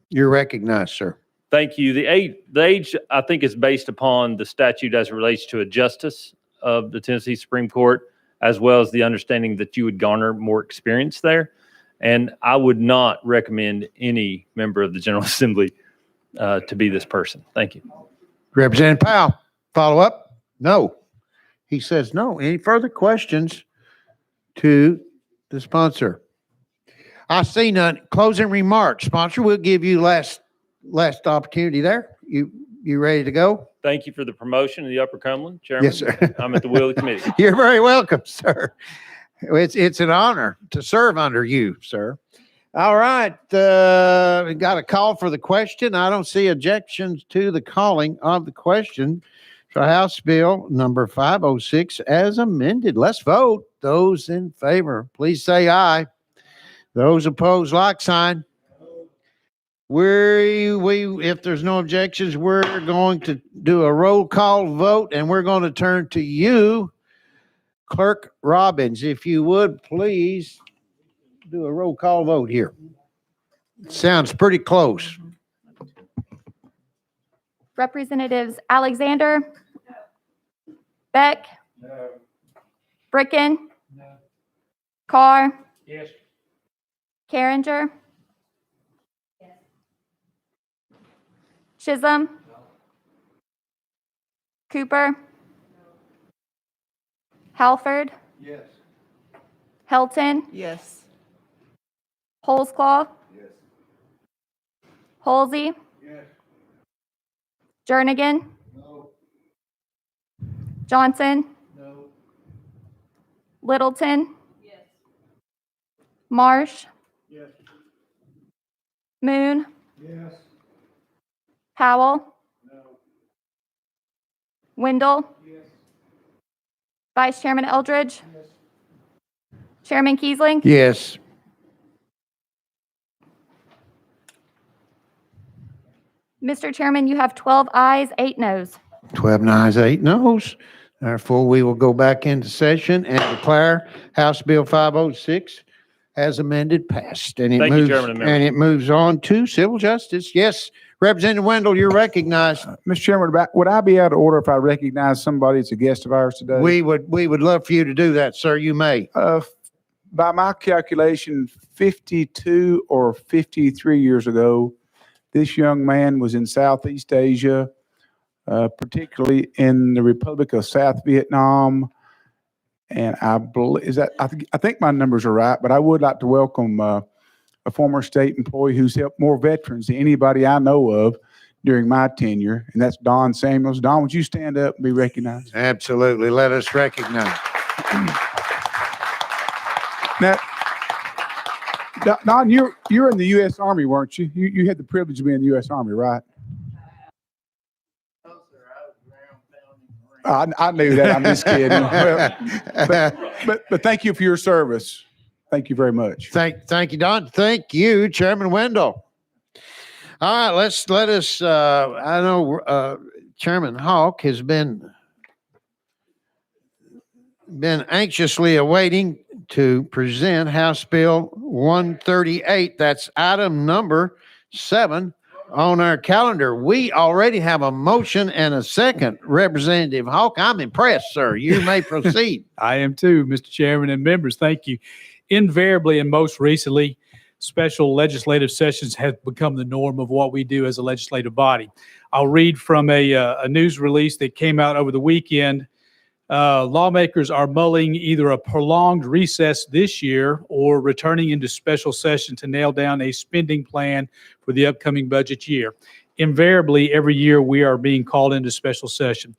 B: You're recognized, sir.
H: Thank you. The age, I think, is based upon the statute as it relates to a justice of the Tennessee Supreme Court, as well as the understanding that you would garner more experience there. And I would not recommend any member of the General Assembly to be this person. Thank you.
B: Representative Powell, follow up? No. He says no. Any further questions to the sponsor? I see none. Closing remarks. Sponsor, we'll give you last opportunity there. You ready to go?
H: Thank you for the promotion in the Upper Cumberland, Chairman.
B: Yes, sir.
H: I'm at the will of the committee.
B: You're very welcome, sir. It's an honor to serve under you, sir. All right. We got a call for the question. I don't see objections to the calling of the question for House Bill number 506 as amended. Let's vote. Those in favor, please say aye. Those opposed, like sign. If there's no objections, we're going to do a roll call vote, and we're going to turn to you, Clerk Robbins. If you would, please do a roll call vote here. Sounds pretty close.
C: Representatives Alexander, Beck, Bricken, Carr,
K: Yes.
C: Carringer, Chisholm, Cooper, Halford,
K: Yes.
C: Helton,
D: Yes.
C: Holsclaw, Halsey,
K: Yes.
C: Jernigan,
K: No.
C: Johnson,
K: No.
C: Littleton, Marsh,
K: Yes.
C: Moon,
K: Yes.
C: Powell,
K: No.
C: Wendell,
K: Yes.
C: Vice Chairman Eldridge, Chairman Kiesling.
B: Yes.
C: Mr. Chairman, you have 12 ayes, 8 noes.
B: 12 ayes, 8 noes. Therefore, we will go back into session and declare House Bill 506 as amended passed. And it
H: Thank you,
B: moves,
H: Chairman and members.
B: and it moves on to civil justice. Yes, Representative Wendell, you're recognized.
L: Mr. Chairman, would I be out of order if I recognize somebody as a guest of ours today?
B: We would love for you to do that, sir. You may.
L: By my calculation, 52 or 53 years ago, this young man was in Southeast Asia, particularly in the Republic of South Vietnam. And I believe, I think my numbers are right, but I would like to welcome a former state employee who's helped more veterans than anybody I know of during my tenure, and that's Don Samuels. Don, would you stand up and be recognized?
B: Absolutely. Let us recognize.
L: Now, Don, you're in the U.S. Army, weren't you? You had the privilege of being in the U.S. Army, right? I knew that. I'm just kidding. But thank you for your service. Thank you very much.
B: Thank you, Don. Thank you, Chairman Wendell. All right, let us, I know Chairman Hawk has been anxiously awaiting to present House Bill 138. That's item number 7 on our calendar. We already have a motion and a second. Representative Hawk, I'm impressed, sir. You may proceed.
M: I am too, Mr. Chairman and members. Thank you. Invariably and most recently, special legislative sessions have become the norm of what we do as a legislative body. I'll read from a news release that came out over the weekend. Lawmakers are mulling either a prolonged recess this year or returning into special session to nail down a spending plan for the upcoming budget year. Invariably, every year we are being called into special session.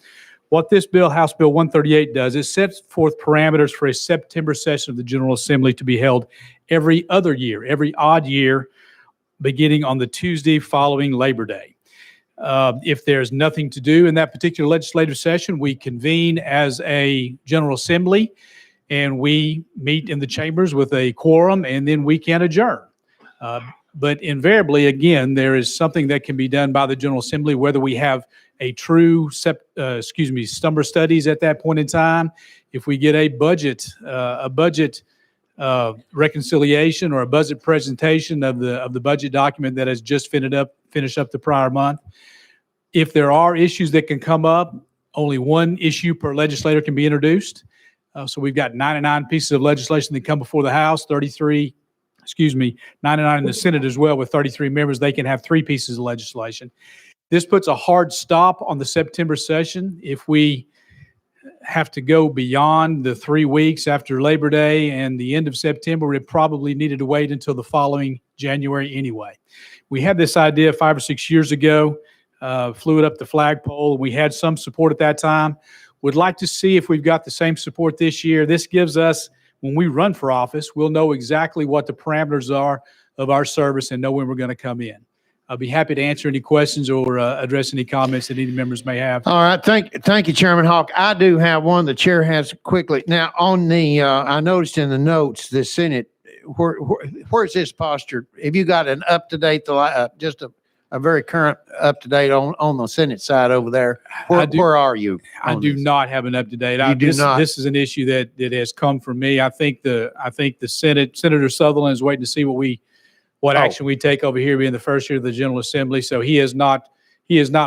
M: What this bill, House Bill 138, does is sets forth parameters for a September session of the General Assembly to be held every other year, every odd year, beginning on the Tuesday following Labor Day. If there's nothing to do in that particular legislative session, we convene as a General Assembly and we meet in the chambers with a quorum, and then we can adjourn. But invariably, again, there is something that can be done by the General Assembly, whether we have a true, summer studies at that point in time, if we get a budget reconciliation or a budget presentation of the budget document that has just finished up the prior month. If there are issues that can come up, only one issue per legislator can be introduced. So we've got 99 pieces of legislation that come before the House, 99 in the Senate as well with 33 members. They can have 3 pieces of legislation. This puts a hard stop on the September session. If we have to go beyond the 3 weeks after Labor Day and the end of September, it probably needed to wait until the following January anyway. We had this idea 5 or 6 years ago, flew it up the flagpole. We had some support at that time. Would like to see if we've got the same support this year. This gives us, when we run for office, we'll know exactly what the parameters are of our service and know when we're going to come in. I'll be happy to answer any questions or address any comments that any members may have.
B: All right. Thank you, Chairman Hawk. I do have one the chair has quickly. Now, on the, I noticed in the notes, the Senate, where's this posture? Have you got an up-to-date, just a very current up-to-date on the Senate side over there? Where are you?
M: I do not have an up-to-date.
B: You do not?
M: This is an issue that has come from me. I think the Senate, Senator Sutherland is waiting to see what action we take over here being the first year of the General Assembly. So he has not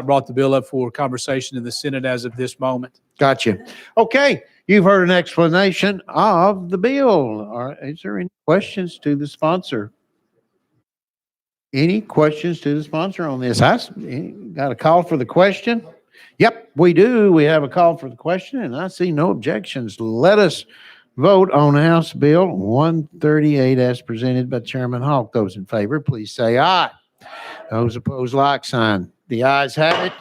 M: brought the bill up for conversation in the Senate as of this moment.
B: Gotcha. Okay. You've heard an explanation of the bill. Is there any questions to the sponsor? Any questions to the sponsor on this? Got a call for the question? Yep, we do. We have a call for the question, and I see no objections. Let us vote on House Bill 138 as presented by Chairman Hawk. Those in favor, please say aye. Those opposed, like sign. The ayes have it.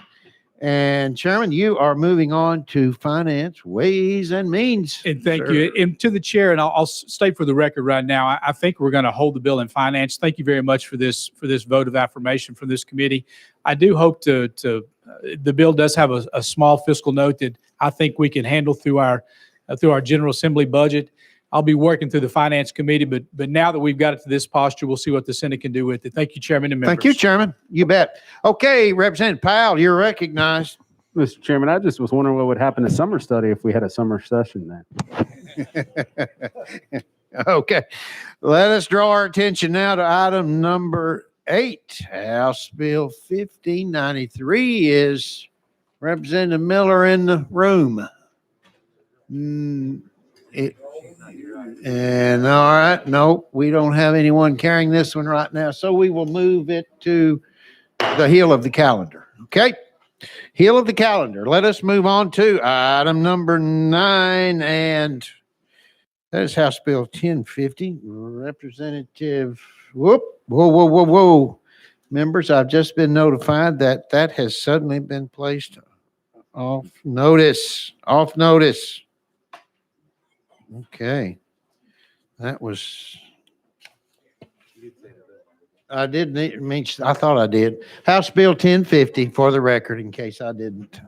B: And Chairman, you are moving on to Finance, Ways and Means.
M: And thank you. And to the chair, and I'll state for the record right now, I think we're going to hold the bill in Finance. Thank you very much for this vote of affirmation from this committee. I do hope the bill does have a small fiscal note that I think we can handle through our General Assembly budget. I'll be working through the Finance Committee, but now that we've got it to this posture, we'll see what the Senate can do with it. Thank you, Chairman and members.
B: Thank you, Chairman. You bet. Okay, Representative Powell, you're recognized.
J: Mr. Chairman, I just was wondering what would happen to summer study if we had a summer session then.
B: Okay, let us draw our attention now to item number 8. House Bill 1593 is Representative Miller in the room. And all right, no, we don't have anyone carrying this one right now, so we will move it to the heel of the calendar. Okay? Heel of the calendar. Let us move on to item number 9, and that is House Bill 1050. Representative, whoa. Members, I've just been notified that that has suddenly been placed off notice. Okay. That was, I didn't mean, I thought I did. House Bill 1050 for the record, in case I didn't.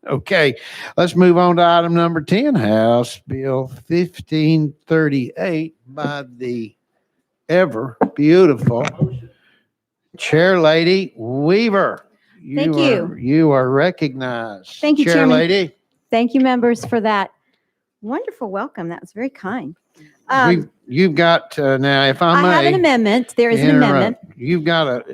B: Okay, let's move on to item number 10, House Bill 1538 by the ever beautiful Chair Lady Weaver.
N: Thank you.
B: You are recognized.
N: Thank you,
B: Chair
N: Chairman.
B: Lady.
N: Thank you, members, for that wonderful welcome. That was very kind.
B: You've got, now, if I may.
N: I have an amendment. There is an amendment.
B: You've got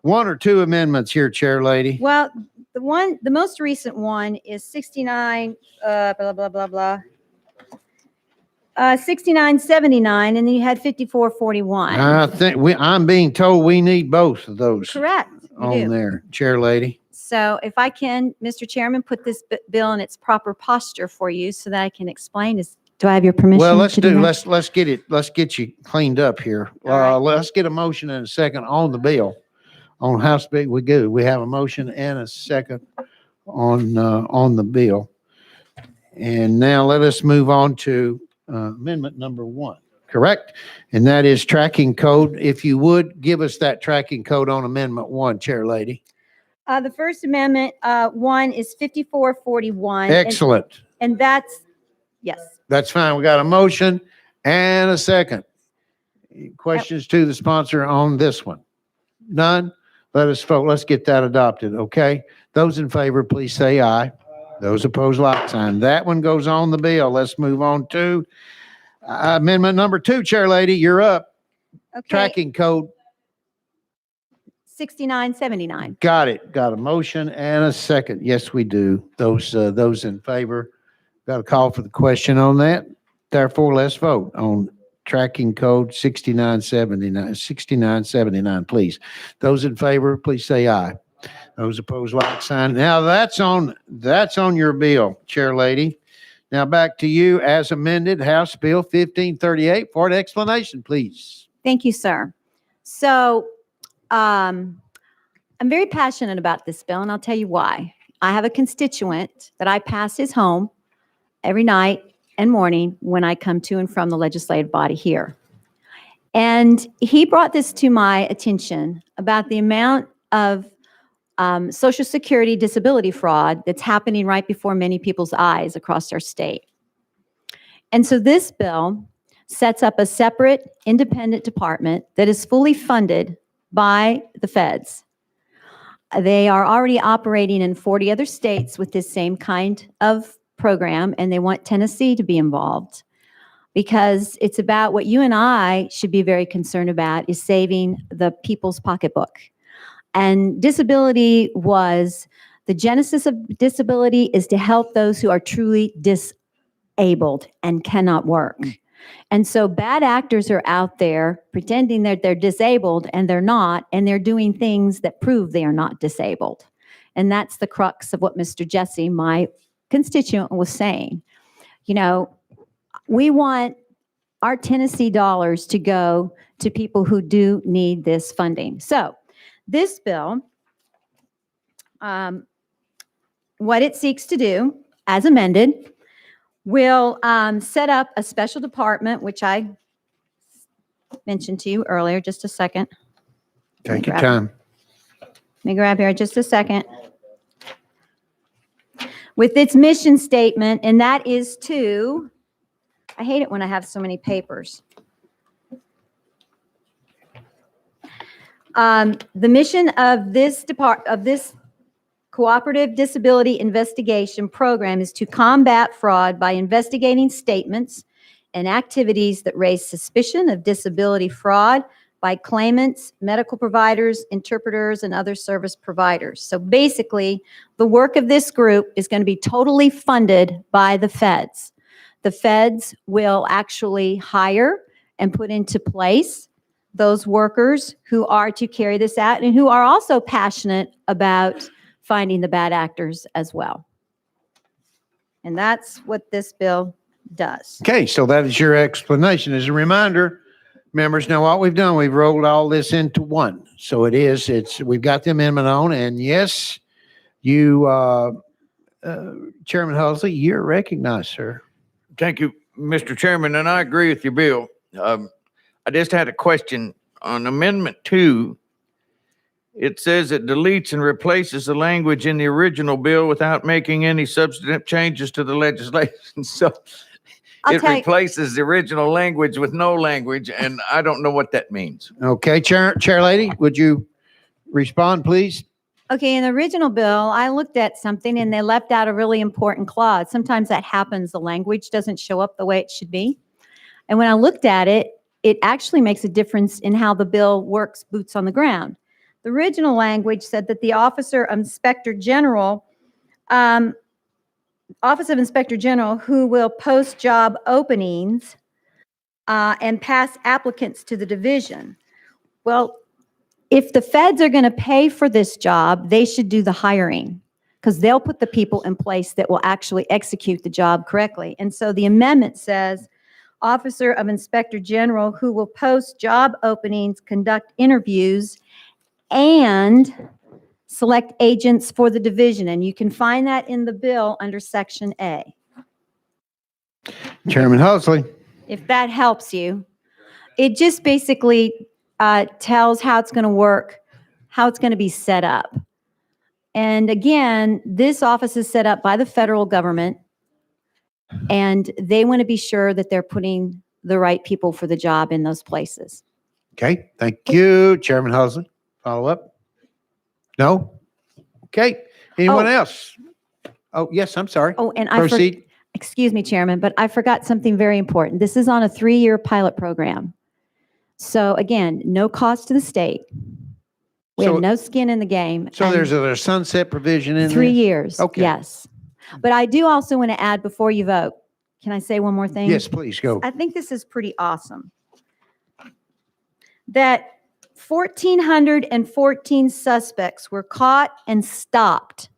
B: one or two amendments here, Chair Lady.
N: Well, the most recent one is 69, 6979, and then you had 5441.
B: I think I'm being told we need both of those
N: Correct. You
B: on
N: do.
B: there, Chair Lady.
N: So if I can, Mr. Chairman, put this bill in its proper posture for you so that I can explain. Do I have your permission?
B: Well, let's
N: to do that?
B: let's get you cleaned up here.
N: All right.
B: Let's get a motion and a second on the bill. On House Bill, we do. We have a motion and a second on the bill. And now let us move on to amendment number 1, correct? And that is tracking code. If you would, give us that tracking code on amendment 1, Chair Lady.
N: The First Amendment, 1 is 5441.
B: Excellent.
N: And that's, yes.
B: That's fine. We got a motion and a second. Questions to the sponsor on this one? None? Let us vote. Let's get that adopted, okay? Those in favor, please say aye. Those opposed, like sign. That one goes on the bill. Let's move on to amendment number 2, Chair Lady. You're up.
N: Okay.
B: Tracking code.
N: 6979.
B: Got it. Got a motion and a second. Yes, we do. Those in favor. Got a call for the question on that. Therefore, let's vote on tracking code 6979, please. Those in favor, please say aye. Those opposed, like sign. Now that's on your bill, Chair Lady. Now back to you as amended, House Bill 1538 for an explanation, please.
N: Thank you, sir. So I'm very passionate about this bill, and I'll tell you why. I have a constituent that I pass his home every night and morning when I come to and from the legislative body here. And he brought this to my attention about the amount of Social Security disability fraud that's happening right before many people's eyes across our state. And so this bill sets up a separate independent department that is fully funded by the feds. They are already operating in 40 other states with this same kind of program, and they want Tennessee to be involved because it's about what you and I should be very concerned about is saving the people's pocketbook. And disability was, the genesis of disability is to help those who are truly disabled and cannot work. And so bad actors are out there pretending that they're disabled and they're not, and they're doing things that prove they are not disabled. And that's the crux of what Mr. Jesse, my constituent, was saying. You know, we want our Tennessee dollars to go to people who do need this funding. So this bill, what it seeks to do, as amended, will set up a special department, which I mentioned to you earlier. Just a second.
B: Take your time.
N: Let me grab here just a second. With its mission statement, and that is to, I hate it when I have so many papers. The mission of this Cooperative Disability Investigation Program is to combat fraud by investigating statements and activities that raise suspicion of disability fraud by claimants, medical providers, interpreters, and other service providers. So basically, the work of this group is going to be totally funded by the feds. The feds will actually hire and put into place those workers who are to carry this out and who are also passionate about finding the bad actors as well. And that's what this bill does.
B: Okay, so that is your explanation. As a reminder, members, now what we've done, we've rolled all this into one. So we've got the amendment on, and yes, you, Chairman Hulsey, you're recognized, sir.
O: Thank you, Mr. Chairman, and I agree with your bill. I just had a question on Amendment 2. It says it deletes and replaces the language in the original bill without making any substantive changes to the legislation. So it replaces the original language with no language, and I don't know what that means.
B: Okay, Chair Lady, would you respond, please?
N: Okay, in the original bill, I looked at something and they left out a really important clause. Sometimes that happens. The language doesn't show up the way it should be. And when I looked at it, it actually makes a difference in how the bill works boots on the ground. The original language said that the Office of Inspector General who will post job openings and pass applicants to the division. Well, if the feds are going to pay for this job, they should do the hiring because they'll put the people in place that will actually execute the job correctly. And so the amendment says, Officer of Inspector General who will post job openings, conduct interviews, and select agents for the division. And you can find that in the bill under Section A.
B: Chairman Hulsey.
N: If that helps you. It just basically tells how it's going to work, how it's going to be set up. And again, this office is set up by the federal government, and they want to be sure that they're putting the right people for the job in those places.
B: Okay, thank you. Chairman Hulsey, follow up? No? Okay, anyone else? Oh, yes, I'm sorry.
N: Oh, and
B: Proceed.
N: excuse me, Chairman, but I forgot something very important. This is on a 3-year pilot program. So again, no cost to the state. We
B: So-
N: have no skin in the game.
B: So
N: and
B: there's a sunset provision in there?
N: 3 years.
B: Okay.
N: Yes. But I do also want to add before you vote, can I say one more thing?
B: Yes, please, go.
N: I think this is pretty awesome. That 1,414 suspects were caught and stopped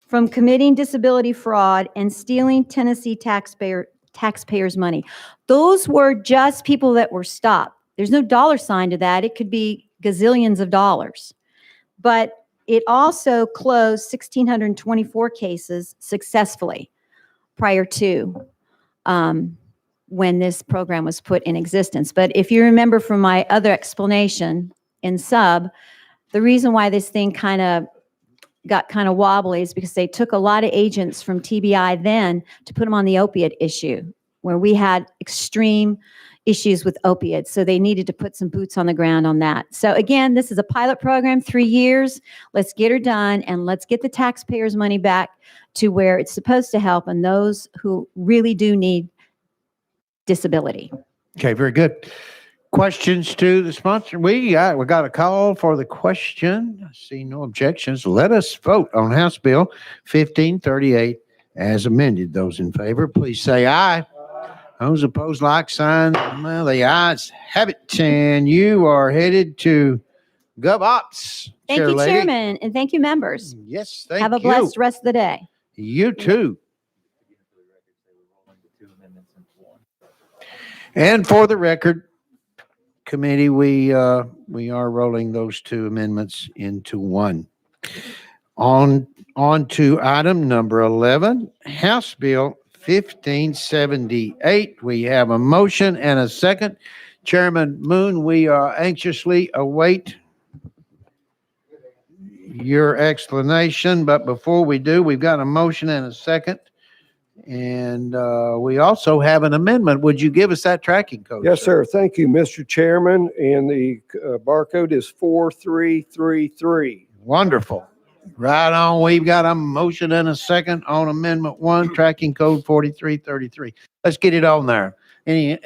N: from committing disability fraud and stealing Tennessee taxpayers' money. Those were just people that were stopped. There's no dollar sign to that. It could be gazillions of dollars. But it also closed 1,624 cases successfully prior to when this program was put in existence. But if you remember from my other explanation in sub, the reason why this thing got kind of wobbly is because they took a lot of agents from TBI then to put them on the opiate issue, where we had extreme issues with opiates. So they needed to put some boots on the ground on that. So again, this is a pilot program, 3 years. Let's get her done and let's get the taxpayers' money back to where it's supposed to help and those who really do need disability.
B: Okay, very good. Questions to the sponsor? We got a call for the question. I see no objections. Let us vote on House Bill 1538 as amended. Those in favor, please say aye. Those opposed, like sign. Well, the ayes have it, and you are headed to GovOps.
N: Thank
B: Chair
N: you,
B: Lady.
N: Chairman, and thank you, members.
B: Yes, thank you.
N: Have a blessed rest of the day.
B: You too. And for the record, committee, we are rolling those two amendments into one. On to item number 11, House Bill 1578. We have a motion and a second. Chairman Moon, we anxiously await your explanation, but before we do, we've got a motion and a second. And we also have an amendment. Would you give us that tracking code?
A: Yes, sir. Thank you, Mr. Chairman. And the barcode is 4333.
B: Wonderful. Right on. We've got a motion and a second on Amendment 1, Tracking Code 4333. Let's get it on there. Any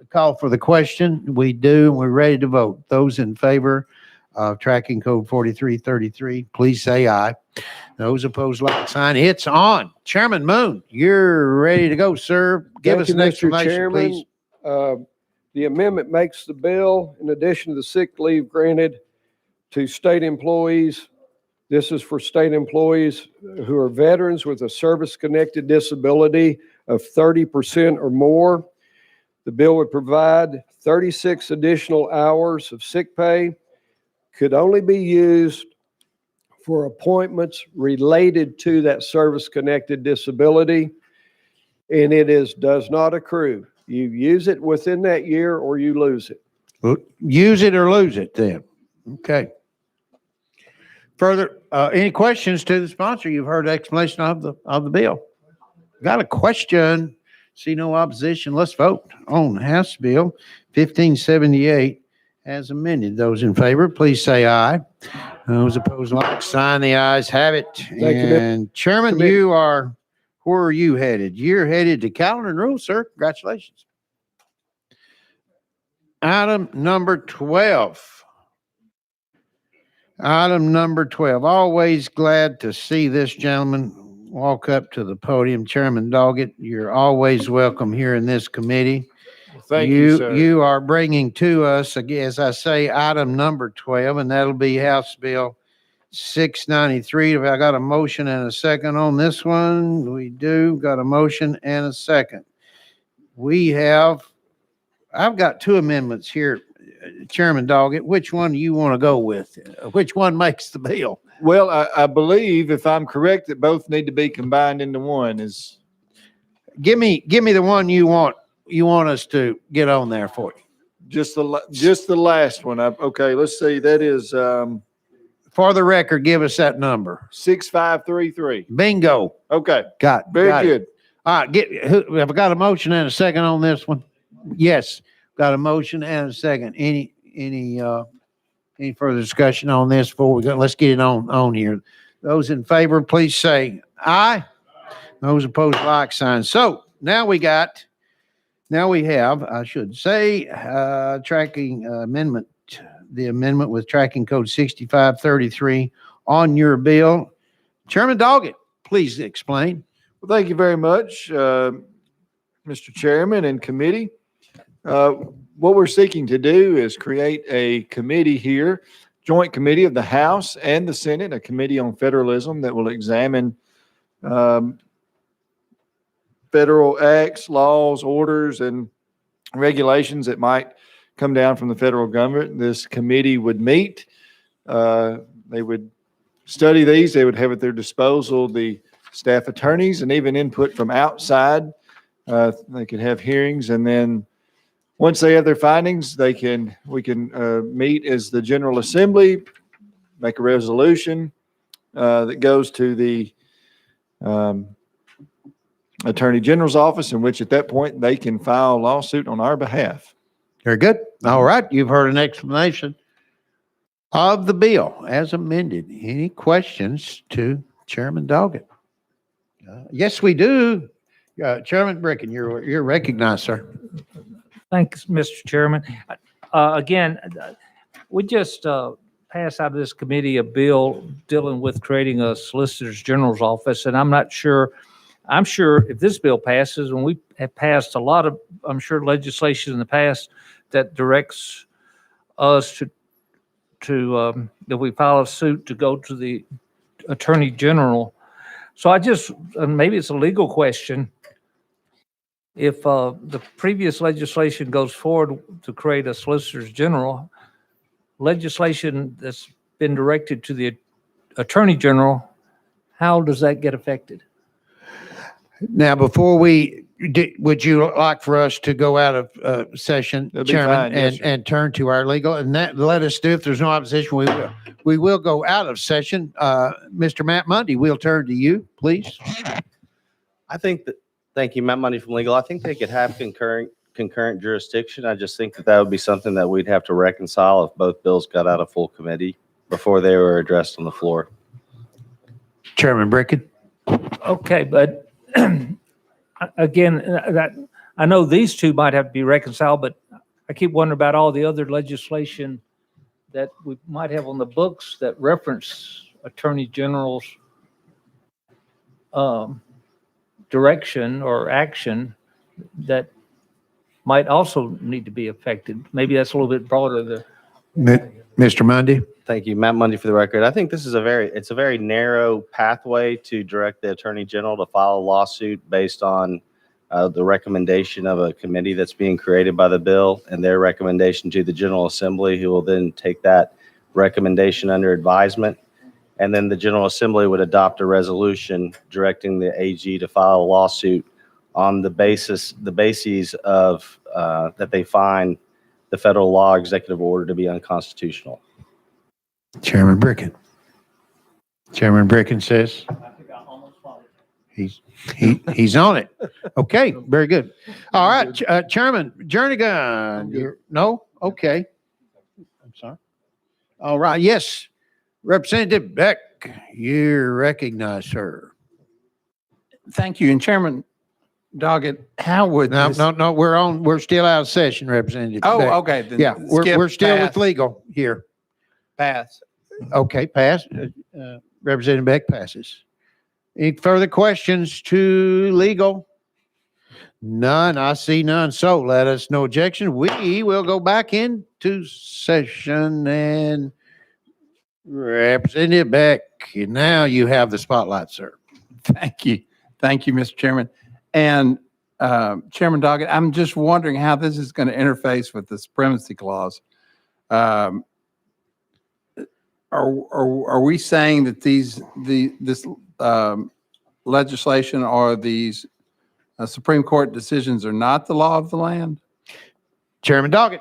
B: call for the question? We do, and we're ready to vote. Those in favor of Tracking Code 4333, please say aye. Those opposed, like sign. It's on. Chairman Moon, you're ready to go, sir. Give
A: Thank
B: us
A: you,
B: an
A: Mr.
B: explanation,
A: Chairman.
B: please.
A: The amendment makes the bill, in addition to the sick leave granted to state employees. This is for state employees who are veterans with a service-connected disability of 30% or more. The bill would provide 36 additional hours of sick pay, could only be used for appointments related to that service-connected disability, and does not accrue. You use it within that year or you lose it.
B: Use it or lose it then. Okay. Further, any questions to the sponsor? You've heard the explanation of the bill. Got a question? See no opposition. Let's vote on House Bill 1578 as amended. Those in favor, please say aye. Those opposed, like sign. The ayes have it.
A: Thank you, Mr.
B: And Chairman,
A: Committee.
B: where are you headed? You're headed to Calendar and Rules, sir. Congratulations. Item number 12. Item number 12. Always glad to see this gentleman walk up to the podium. Chairman Doggett, you're always welcome here in this committee.
P: Thank you, sir.
B: You are bringing to us, as I say, item number 12, and that'll be House Bill 693. Have I got a motion and a second on this one? We do. Got a motion and a second. I've got two amendments here, Chairman Doggett. Which one do you want to go with? Which one makes the bill?
P: Well, I believe, if I'm correct, that both need to be combined into one.
B: Give me the one you want us to get on there for you.
P: Just the last one. Okay, let's see. That is
B: For the record, give us that number.
P: 6533.
B: Bingo.
P: Okay,
B: Got
P: very
B: got it.
P: good.
B: All right, have I got a motion and a second on this one? Yes, got a motion and a second. Any further discussion on this before we go? Let's get it on here. Those in favor, please say aye. Those opposed, like sign. So now we have, I should say, tracking amendment, the amendment with tracking code 6533 on your bill. Chairman Doggett, please explain.
P: Well, thank you very much, Mr. Chairman and committee. What we're seeking to do is create a committee here, joint committee of the House and the Senate, a committee on federalism that will examine federal acts, laws, orders, and regulations that might come down from the federal government. This committee would meet. They would study these. They would have at their disposal the staff attorneys and even input from outside. They could have hearings, and then once they have their findings, we can meet as the General Assembly, make a resolution that goes to the Attorney General's office, in which at that point they can file a lawsuit on our behalf.
B: Very good. All right, you've heard an explanation of the bill as amended. Any questions to Chairman Doggett? Yes, we do. Chairman Bricken, you're recognized, sir.
Q: Thanks, Mr. Chairman. Again, we just passed out of this committee a bill dealing with creating a Solicitor's General's office, and I'm sure if this bill passes, and we have passed a lot of, I'm sure, legislation in the past that directs us to if we file a suit to go to the Attorney General. So maybe it's a legal question. If the previous legislation goes forward to create a Solicitor's General, legislation that's been directed to the Attorney General, how does that get affected?
B: Now, before would you like for us to go out of session,
P: That'd be
B: Chairman,
P: fine, yes, sir.
B: and turn to our legal? And that, let us do, if there's no opposition, we will. We will go out of session. Mr. Matt Mundy, we'll turn to you, please.
R: Thank you, Matt Mundy from Legal. I think they could have concurrent jurisdiction. I just think that would be something that we'd have to reconcile if both bills got out of full committee before they were addressed on the floor.
B: Chairman Bricken.
Q: Okay, but again, that, I know these two might have to be reconciled, but I keep wondering about all the other legislation that we might have on the books that reference Attorney General's direction or action that might also need to be affected. Maybe that's a little bit broader.
B: Mr. Mundy?
R: Thank you, Matt Mundy for the record. I think this is it's a very narrow pathway to direct the Attorney General to file a lawsuit based on the recommendation of a committee that's being created by the bill and their recommendation to the General Assembly, who will then take that recommendation under advisement. And then the General Assembly would adopt a resolution directing the AG to file a lawsuit on the basis of that they find the federal law executive order to be unconstitutional.
B: Chairman Bricken. Chairman Bricken says he's on it. Okay, very good. All right, Chairman Jernigan. No? Okay. I'm sorry. All right, yes. Representative Beck, you're recognized, sir.
G: Thank you. And Chairman Doggett, how would
B: No,
G: this?
B: no, we're still out of session, Representative Beck.
G: Oh, okay. then
B: Yeah,
G: skip
B: we're still with
G: pass.
B: legal here.
G: Pass.
B: Okay, pass. Representative Beck passes. Any further questions to legal? None. I see none. So let us no objection. We will go back into session and Representative Beck, now you have the spotlight, sir.
G: Thank you. Thank you, Mr. Chairman. And Chairman Doggett, I'm just wondering how this is going to interface with the supremacy clause. Are we saying that this legislation or these Supreme Court decisions are not the law of the land?
B: Chairman Doggett.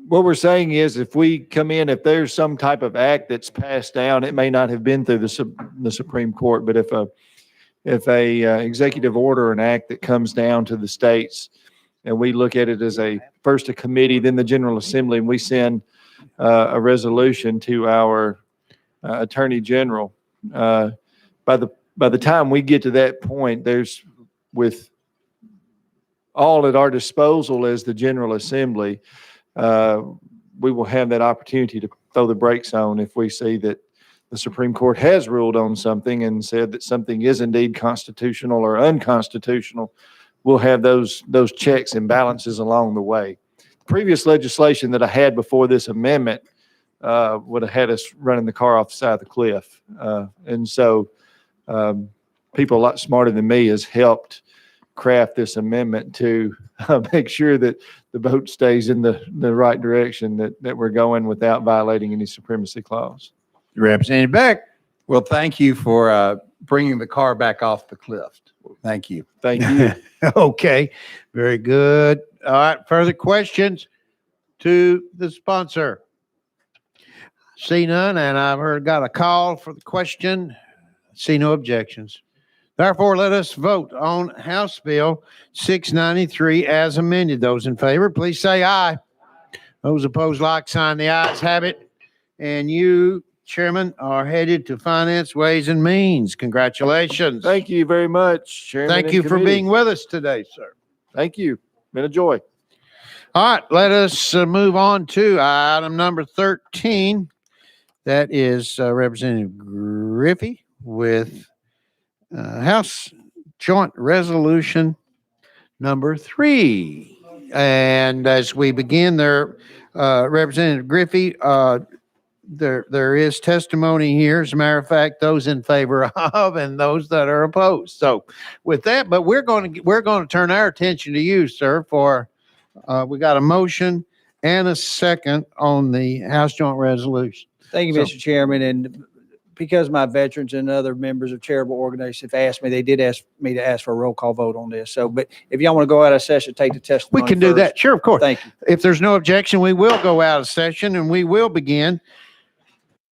P: What we're saying is if we come in, if there's some type of act that's passed down, it may not have been through the Supreme Court, but if a executive order or an act that comes down to the states and we look at it as first a committee, then the General Assembly, and we send a resolution to our Attorney General, by the time we get to that point, there's with all at our disposal as the General Assembly, we will have that opportunity to throw the brakes on if we see that the Supreme Court has ruled on something and said that something is indeed constitutional or unconstitutional. We'll have those checks and balances along the way. The previous legislation that I had before this amendment would have had us running the car off the side of the cliff. And so people a lot smarter than me has helped craft this amendment to make sure that the boat stays in the right direction, that we're going without violating any supremacy clause.
B: Representative Beck.
G: Well, thank you for bringing the car back off the cliff. Thank you.
P: Thank you.
B: Okay, very good. All right, further questions to the sponsor? See none, and I've got a call for the question. See no objections. Therefore, let us vote on House Bill 693 as amended. Those in favor, please say aye. Those opposed, like sign. The ayes have it. And you, Chairman, are headed to Finance, Ways, and Means. Congratulations.
P: Thank you very much, Chairman.
B: Thank
P: and
B: you for
P: committee.
B: being with us today, sir.
P: Thank you. Been a joy.
B: All right, let us move on to item number 13. That is Representative Griffey with House Joint Resolution number 3. And as we begin there, Representative Griffey, there is testimony here. As a matter of fact, those in favor of and those that are opposed. So with that, but we're going to turn our attention to you, sir, for we got a motion and a second on the House Joint Resolution.
S: Thank you,
B: So-
S: Mr. Chairman. And because my veterans and other members of charitable organizations have asked me, they did ask me to ask for a roll call vote on this. So, but if y'all want to go out of session, take the testimony
B: We can do that.
S: first.
B: Sure, of course.
S: Thank you.
B: If there's no objection, we will go out of session and we will begin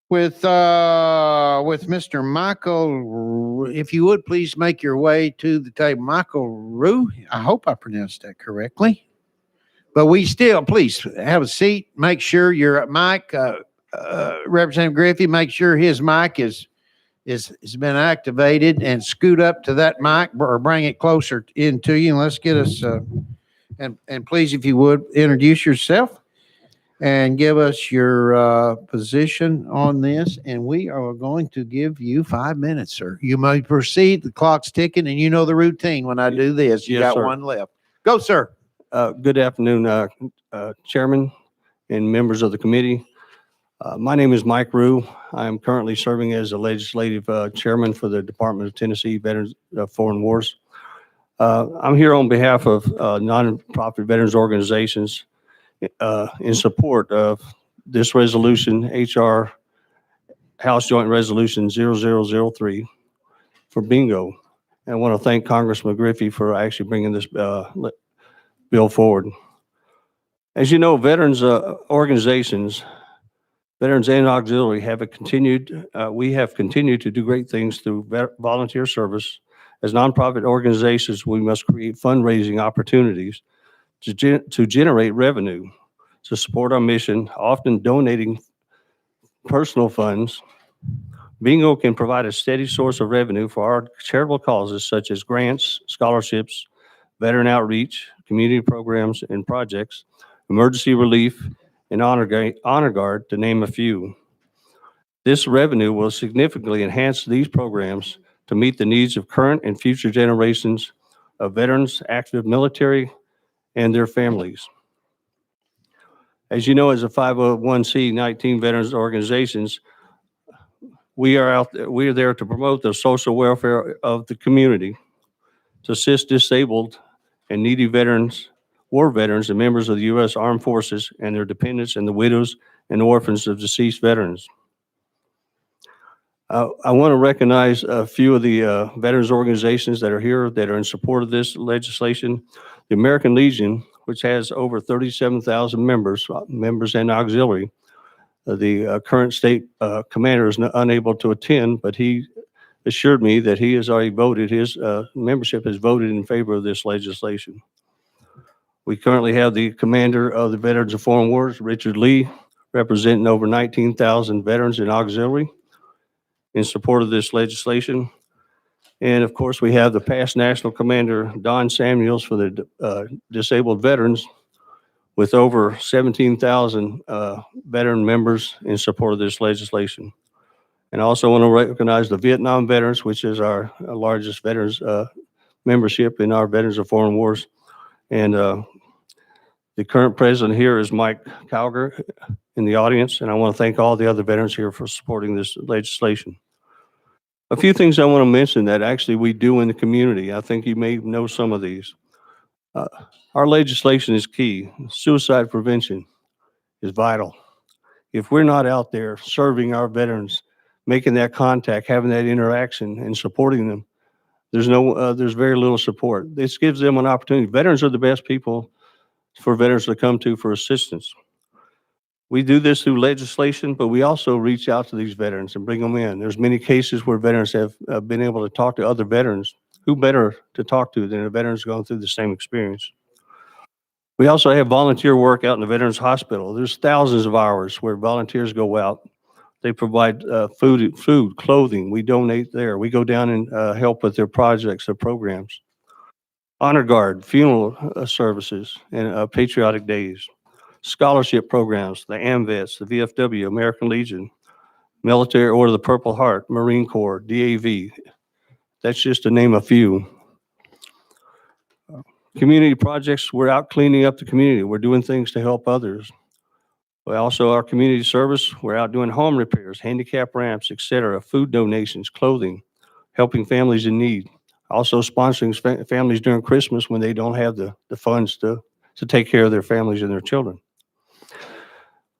B: with Mr. Michael. If you would please make your way to the table. Michael Rue. I hope I pronounced that correctly. But we still, please have a seat. Make sure your mic Representative Griffey make sure his mic has been activated and scoot up to that mic or bring it closer into you. And let's get us, and please, if you would, introduce yourself and give us your position on this. And we are going to give you 5 minutes, sir. You may proceed. The clock's ticking, and you know the routine when I do this. You
T: Yes,
B: got
T: sir.
B: one left. Go, sir.
T: Good afternoon, Chairman and members of the committee. My name is Mike Rue. I am currently serving as a legislative chairman for the Department of Tennessee Veterans Foreign Wars. I'm here on behalf of nonprofit veterans organizations in support of this resolution, HR House Joint Resolution 0003 for bingo. And I want to thank Congressman Griffey for actually bringing this bill forward. As you know, veterans organizations, veterans and auxiliary we have continued to do great things through volunteer service. As nonprofit organizations, we must create fundraising opportunities to generate revenue to support our mission, often donating personal funds. Bingo can provide a steady source of revenue for our charitable causes such as grants, scholarships, veteran outreach, community programs and projects, emergency relief, and honor guard, to name a few. This revenue will significantly enhance these programs to meet the needs of current and future generations of veterans, active military, and their families. As you know, as a 501c19 veterans organizations, we are there to promote the social welfare of the community, to assist disabled and needy veterans, war veterans, and members of the U.S. Armed Forces and their dependents, and the widows and orphans of deceased veterans. I want to recognize a few of the veterans organizations that are here that are in support of this legislation. The American Legion, which has over 37,000 members and auxiliary. The current state commander is unable to attend, but he assured me that he has already voted, his membership has voted in favor of this legislation. We currently have the commander of the Veterans of Foreign Wars, Richard Lee, representing over 19,000 veterans and auxiliary in support of this legislation. And of course, we have the past National Commander, Don Samuels, for the disabled veterans, with over 17,000 veteran members in support of this legislation. And I also want to recognize the Vietnam veterans, which is our largest veterans membership in our Veterans of Foreign Wars. And the current president here is Mike Calger in the audience, and I want to thank all the other veterans here for supporting this legislation. A few things I want to mention that actually we do in the community. I think you may know some of these. Our legislation is key. Suicide prevention is vital. If we're not out there serving our veterans, making that contact, having that interaction, and supporting them, there's very little support. This gives them an opportunity. Veterans are the best people for veterans to come to for assistance. We do this through legislation, but we also reach out to these veterans and bring them in. There's many cases where veterans have been able to talk to other veterans. Who better to talk to than a veteran's going through the same experience? We also have volunteer work out in the Veterans Hospital. There's thousands of hours where volunteers go out. They provide food, clothing. We donate there. We go down and help with their projects, their programs. Honor Guard, funeral services, and patriotic days. Scholarship programs, the AMVETS, the VFW, American Legion, Military Order of the Purple Heart, Marine Corps, DAV. That's just to name a few. Community projects, we're out cleaning up the community. We're doing things to help others. We also, our community service, we're out doing home repairs, handicap ramps, etc., food donations, clothing, helping families in need. Also sponsoring families during Christmas when they don't have the funds to take care of their families and their children.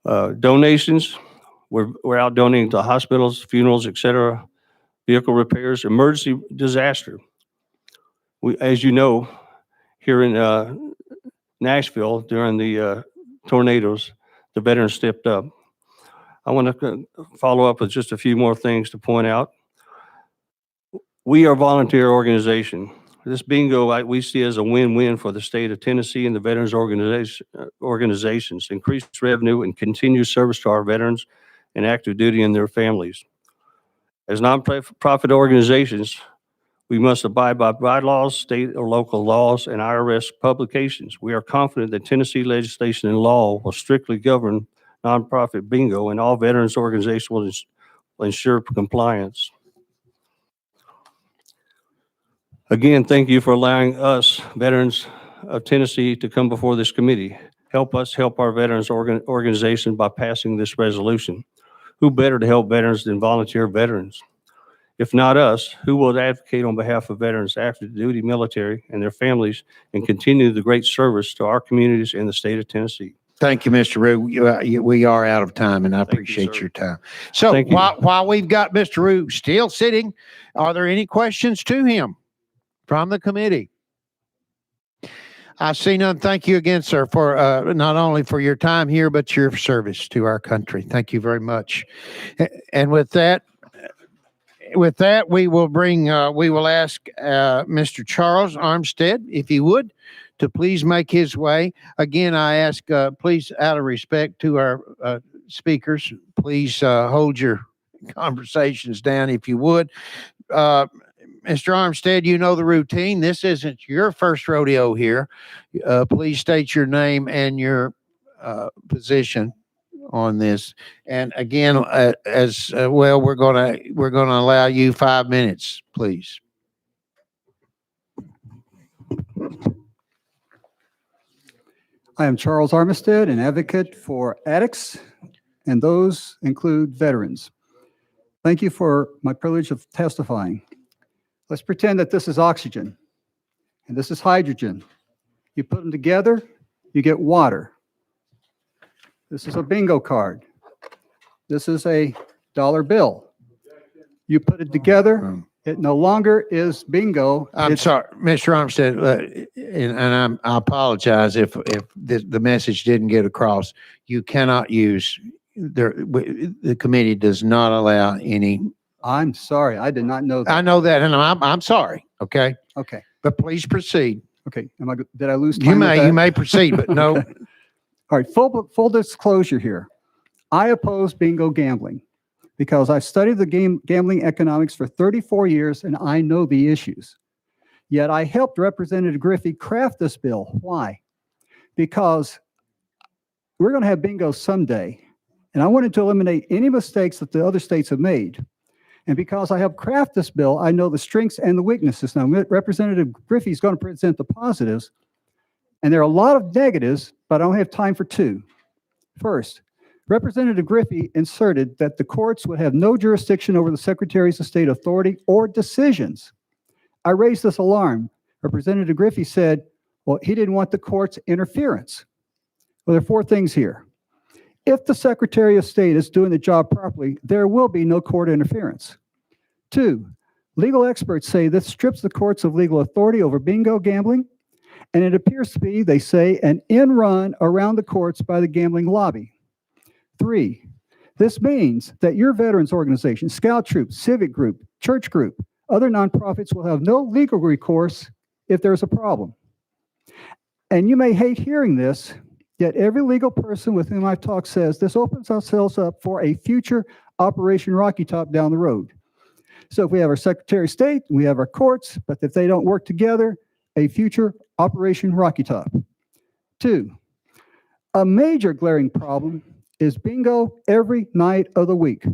T: Donations, we're out donating to hospitals, funerals, etc., vehicle repairs, emergency disaster. As you know, here in Nashville during the tornadoes, the veterans stepped up. I want to follow up with just a few more things to point out. We are a volunteer organization. This bingo we see as a win-win for the state of Tennessee and the veterans organizations, increased revenue and continued service to our veterans and active duty and their families. As nonprofit organizations, we must abide by bylaws, state or local laws, and IRS publications. We are confident that Tennessee legislation and law will strictly govern nonprofit bingo, and all veterans organizations will ensure compliance. Again, thank you for allowing us, veterans of Tennessee, to come before this committee. Help us help our veterans organization by passing this resolution. Who better to help veterans than volunteer veterans? If not us, who will advocate on behalf of veterans, active duty military, and their families, and continue the great service to our communities in the state of Tennessee?
B: Thank you, Mr. Rue. We are out of time, and I appreciate your time. So
T: Thank you.
B: while we've got Mr. Rue still sitting, are there any questions to him from the committee? I see none. Thank you again, sir, for not only for your time here, but your service to our country. Thank you very much. And with that, we will ask Mr. Charles Armstead, if he would, to please make his way. Again, I ask, please, out of respect to our speakers, please hold your conversations down if you would. Mr. Armstead, you know the routine. This isn't your first rodeo here. Please state your name and your position on this. And again, as well, we're gonna allow you 5 minutes, please.
U: I am Charles Armistead, an advocate for addicts, and those include veterans. Thank you for my privilege of testifying. Let's pretend that this is oxygen and this is hydrogen. You put them together, you get water. This is a bingo card. This is a dollar bill. You put it together, it no longer is bingo.
B: I'm sorry, Mr. Armstead, and I apologize if the message didn't get across. You cannot use, the committee does not allow any.
U: I'm sorry, I did not know that.
B: I know that, and I'm sorry, okay?
U: Okay.
B: But please proceed.
U: Okay, did I lose time?
B: You may proceed, but no.
U: Okay. All right, full disclosure here. I oppose bingo gambling because I've studied the gambling economics for 34 years and I know the issues. Yet I helped Representative Griffey craft this bill. Why? Because we're going to have bingo someday, and I wanted to eliminate any mistakes that the other states have made. And because I helped craft this bill, I know the strengths and the weaknesses. Now, Representative Griffey is going to present the positives, and there are a lot of negatives, but I don't have time for two. First, Representative Griffey inserted that the courts would have no jurisdiction over the Secretaries of State authority or decisions. I raised this alarm. Representative Griffey said, well, he didn't want the court's interference. Well, there are four things here. If the Secretary of State is doing the job properly, there will be no court interference. Two, legal experts say this strips the courts of legal authority over bingo gambling, and it appears to be, they say, an end run around the courts by the gambling lobby. Three, this means that your veterans organization, scout troop, civic group, church group, other nonprofits will have no legal recourse if there's a problem. And you may hate hearing this, yet every legal person with whom I've talked says this opens ourselves up for a future Operation Rocky Top down the road. So if we have our Secretary of State, we have our courts, but if they don't work together, a future Operation Rocky Top. Two, a major glaring problem is bingo every night of the week.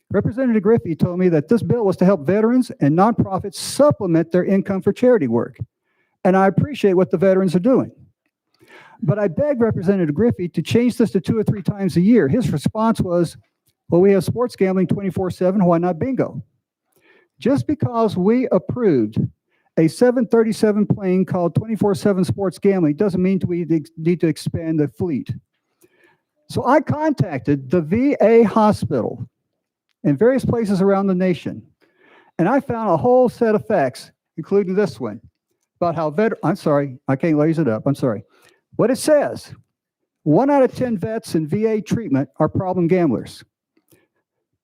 U: Representative Griffey told me that this bill was to help veterans and nonprofits supplement their income for charity work. And I appreciate what the veterans are doing. But I begged Representative Griffey to change this to 2 or 3 times a year. His response was, well, we have sports gambling 24/7, why not bingo? Just because we approved a 737 plane called 24/7 sports gambling doesn't mean we need to expand the fleet. So I contacted the VA hospital in various places around the nation, and I found a whole set of facts, including this one, about how I'm sorry, I can't raise it up, I'm sorry. What it says, 1 out of 10 vets in VA treatment are problem gamblers.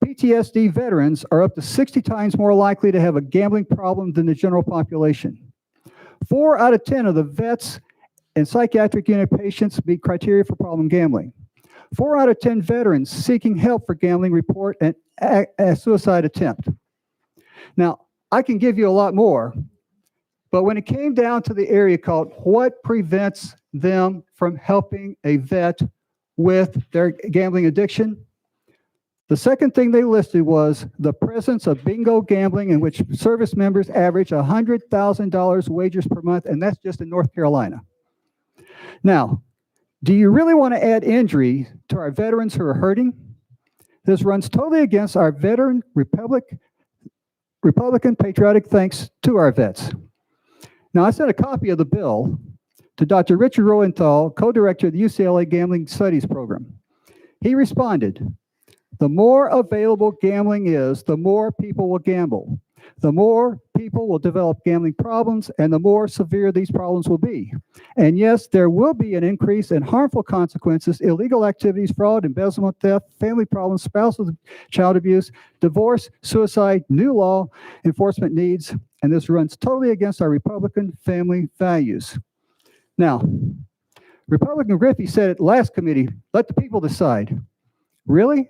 U: PTSD veterans are up to 60 times more likely to have a gambling problem than the general population. 4 out of 10 of the vets and psychiatric unit patients meet criteria for problem gambling. 4 out of 10 veterans seeking help for gambling report a suicide attempt. Now, I can give you a lot more, but when it came down to the area called what prevents them from helping a vet with their gambling addiction, the second thing they listed was the presence of bingo gambling, in which service members average $100,000 wagers per month, and that's just in North Carolina. Now, do you really want to add injury to our veterans who are hurting? This runs totally against our veteran Republican patriotic thanks to our vets. Now, I sent a copy of the bill to Dr. Richard Roenthal, co-director of the UCLA Gambling Studies Program. He responded, "The more available gambling is, the more people will gamble. The more people will develop gambling problems, and the more severe these problems will be. And yes, there will be an increase in harmful consequences, illegal activities, fraud, embezzlement, theft, family problems, spousal child abuse, divorce, suicide, new law enforcement needs, and this runs totally against our Republican family values." Now, Republican Griffey said at last committee, "Let the people decide." Really?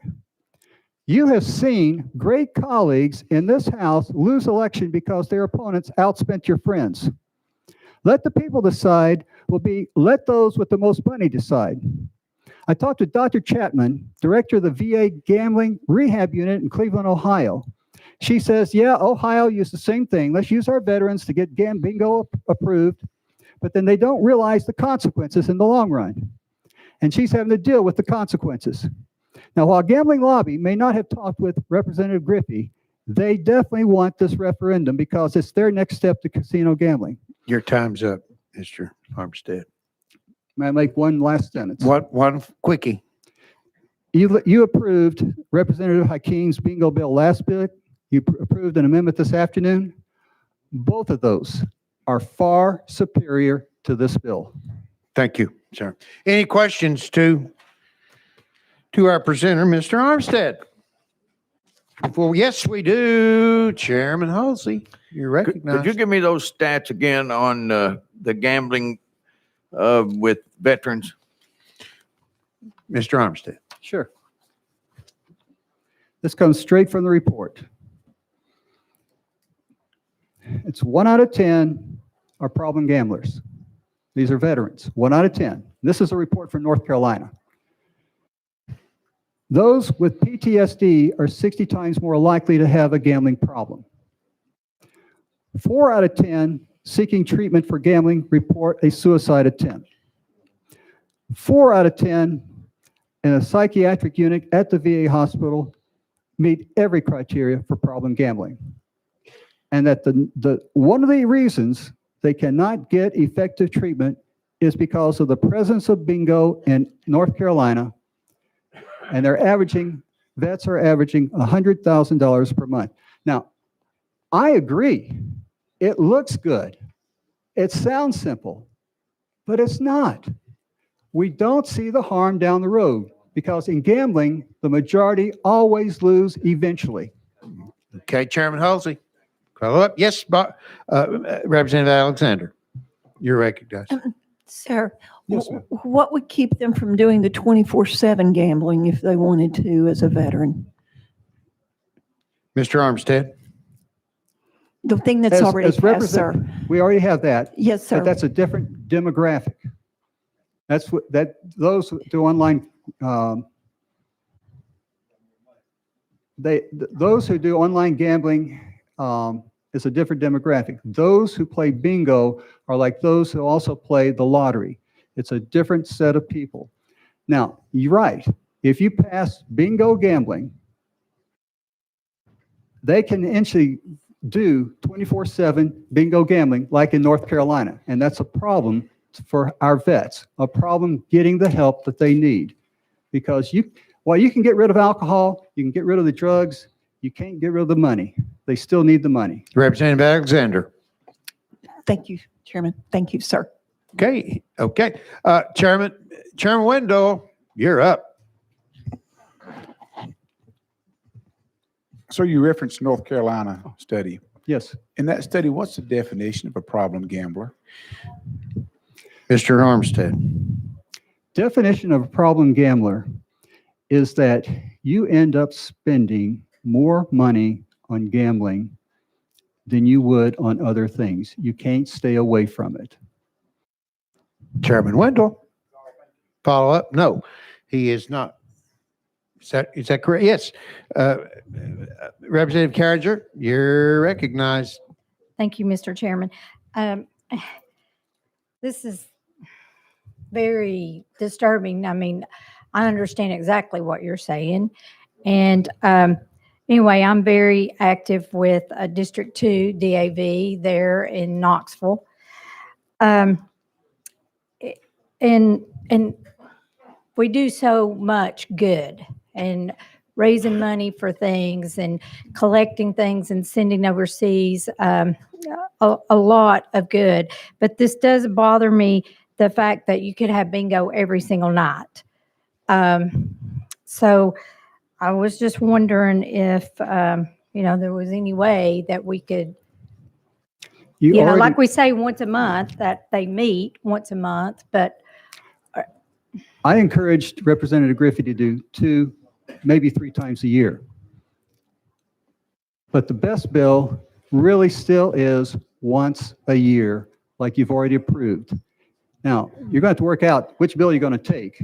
U: You have seen great colleagues in this House lose election because their opponents outspent your friends. Let the people decide will be let those with the most money decide. I talked to Dr. Chapman, director of the VA Gambling Rehab Unit in Cleveland, Ohio. She says, yeah, Ohio used the same thing. Let's use our veterans to get bingo approved, but then they don't realize the consequences in the long run. And she's having to deal with the consequences. Now, while Gambling Lobby may not have talked with Representative Griffey, they definitely want this referendum because it's their next step to casino gambling.
B: Your time's up, Mr. Armstead.
U: May I make one last sentence?
B: One quickie.
U: You approved Representative Hakeem's bingo bill last bit. You approved an amendment this afternoon. Both of those are far superior to this bill.
B: Thank you, sir. Any questions to our presenter, Mr. Armstead? Well, yes, we do. Chairman Halsey, you're recognized.
O: Could you give me those stats again on the gambling with veterans?
B: Mr. Armstead.
U: Sure. This comes straight from the report. It's 1 out of 10 are problem gamblers. These are veterans, 1 out of 10. This is a report from North Carolina. Those with PTSD are 60 times more likely to have a gambling problem. 4 out of 10 seeking treatment for gambling report a suicide attempt. 4 out of 10 in a psychiatric unit at the VA hospital meet every criteria for problem gambling. And that one of the reasons they cannot get effective treatment is because of the presence of bingo in North Carolina. And vets are averaging $100,000 per month. Now, I agree. It looks good. It sounds simple, but it's not. We don't see the harm down the road because in gambling, the majority always lose eventually.
B: Okay, Chairman Halsey. Follow up. Yes, Representative Alexander, you're recognized.
E: Sir,
U: Yes, ma'am.
E: what would keep them from doing the 24/7 gambling if they wanted to as a veteran?
B: Mr. Armstead.
E: The thing that's already passed, sir.
U: We already have that.
E: Yes, sir.
U: But that's a different demographic. That's what those who do online. Those who do online gambling is a different demographic. Those who play bingo are like those who also play the lottery. It's a different set of people. Now, you're right. If you pass bingo gambling, they can actually do 24/7 bingo gambling like in North Carolina. And that's a problem for our vets, a problem getting the help that they need. Because while you can get rid of alcohol, you can get rid of the drugs, you can't get rid of the money. They still need the money.
B: Representative Alexander.
E: Thank you, Chairman. Thank you, sir.
B: Okay. Chairman Wendell, you're up.
L: So you referenced North Carolina study.
U: Yes.
L: In that study, what's the definition of a problem gambler?
B: Mr. Armstead.
U: Definition of a problem gambler is that you end up spending more money on gambling than you would on other things. You can't stay away from it.
B: Chairman Wendell. Follow up? No, he is not. Is that correct? Yes. Representative Carringer, you're recognized.
F: Thank you, Mr. Chairman. This is very disturbing. I mean, I understand exactly what you're saying. And anyway, I'm very active with District 2 DAV there in Knoxville. And we do so much good and raising money for things and collecting things and sending overseas, a lot of good. But this does bother me, the fact that you could have bingo every single night. So I was just wondering if, there was any way that we could, like we say once a month, that they meet once a month, but
U: I encouraged Representative Griffey to do 2, maybe 3 times a year. But the best bill really still is once a year, like you've already approved. Now, you're going to have to work out which bill you're going to take